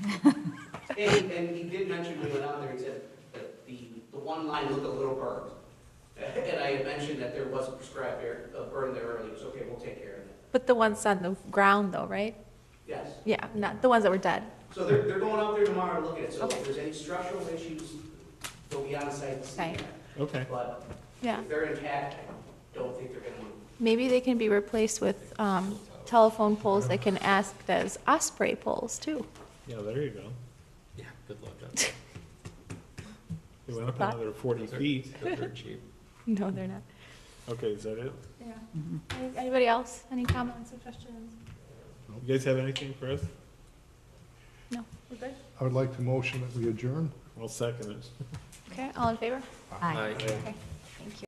he did mention when he went out there, he said that the one line looked a little burnt. And I had mentioned that there was a prescribed burn there earlier, so okay, we'll take care of that. But the ones on the ground though, right? Yes. Yeah, not the ones that were dead. So they're going out there tomorrow to look at it, so Okay. if there's any structural issues, they'll be on site to see Right. that. Okay. But Yeah. if they're intact, I don't think they're gonna move. Maybe they can be replaced with telephone poles that can act as osprey poles too. Yeah, there you go. Yeah, good luck on that. They went up Thought- another 40 feet. They're cheap. No, they're not. Okay, is that it? Yeah. Anybody else? Any comments, suggestions? You guys have anything for us? No, we're good? I would like to motion that we adjourn. I'll second it. Okay, all in favor? Aye. Aye. Okay.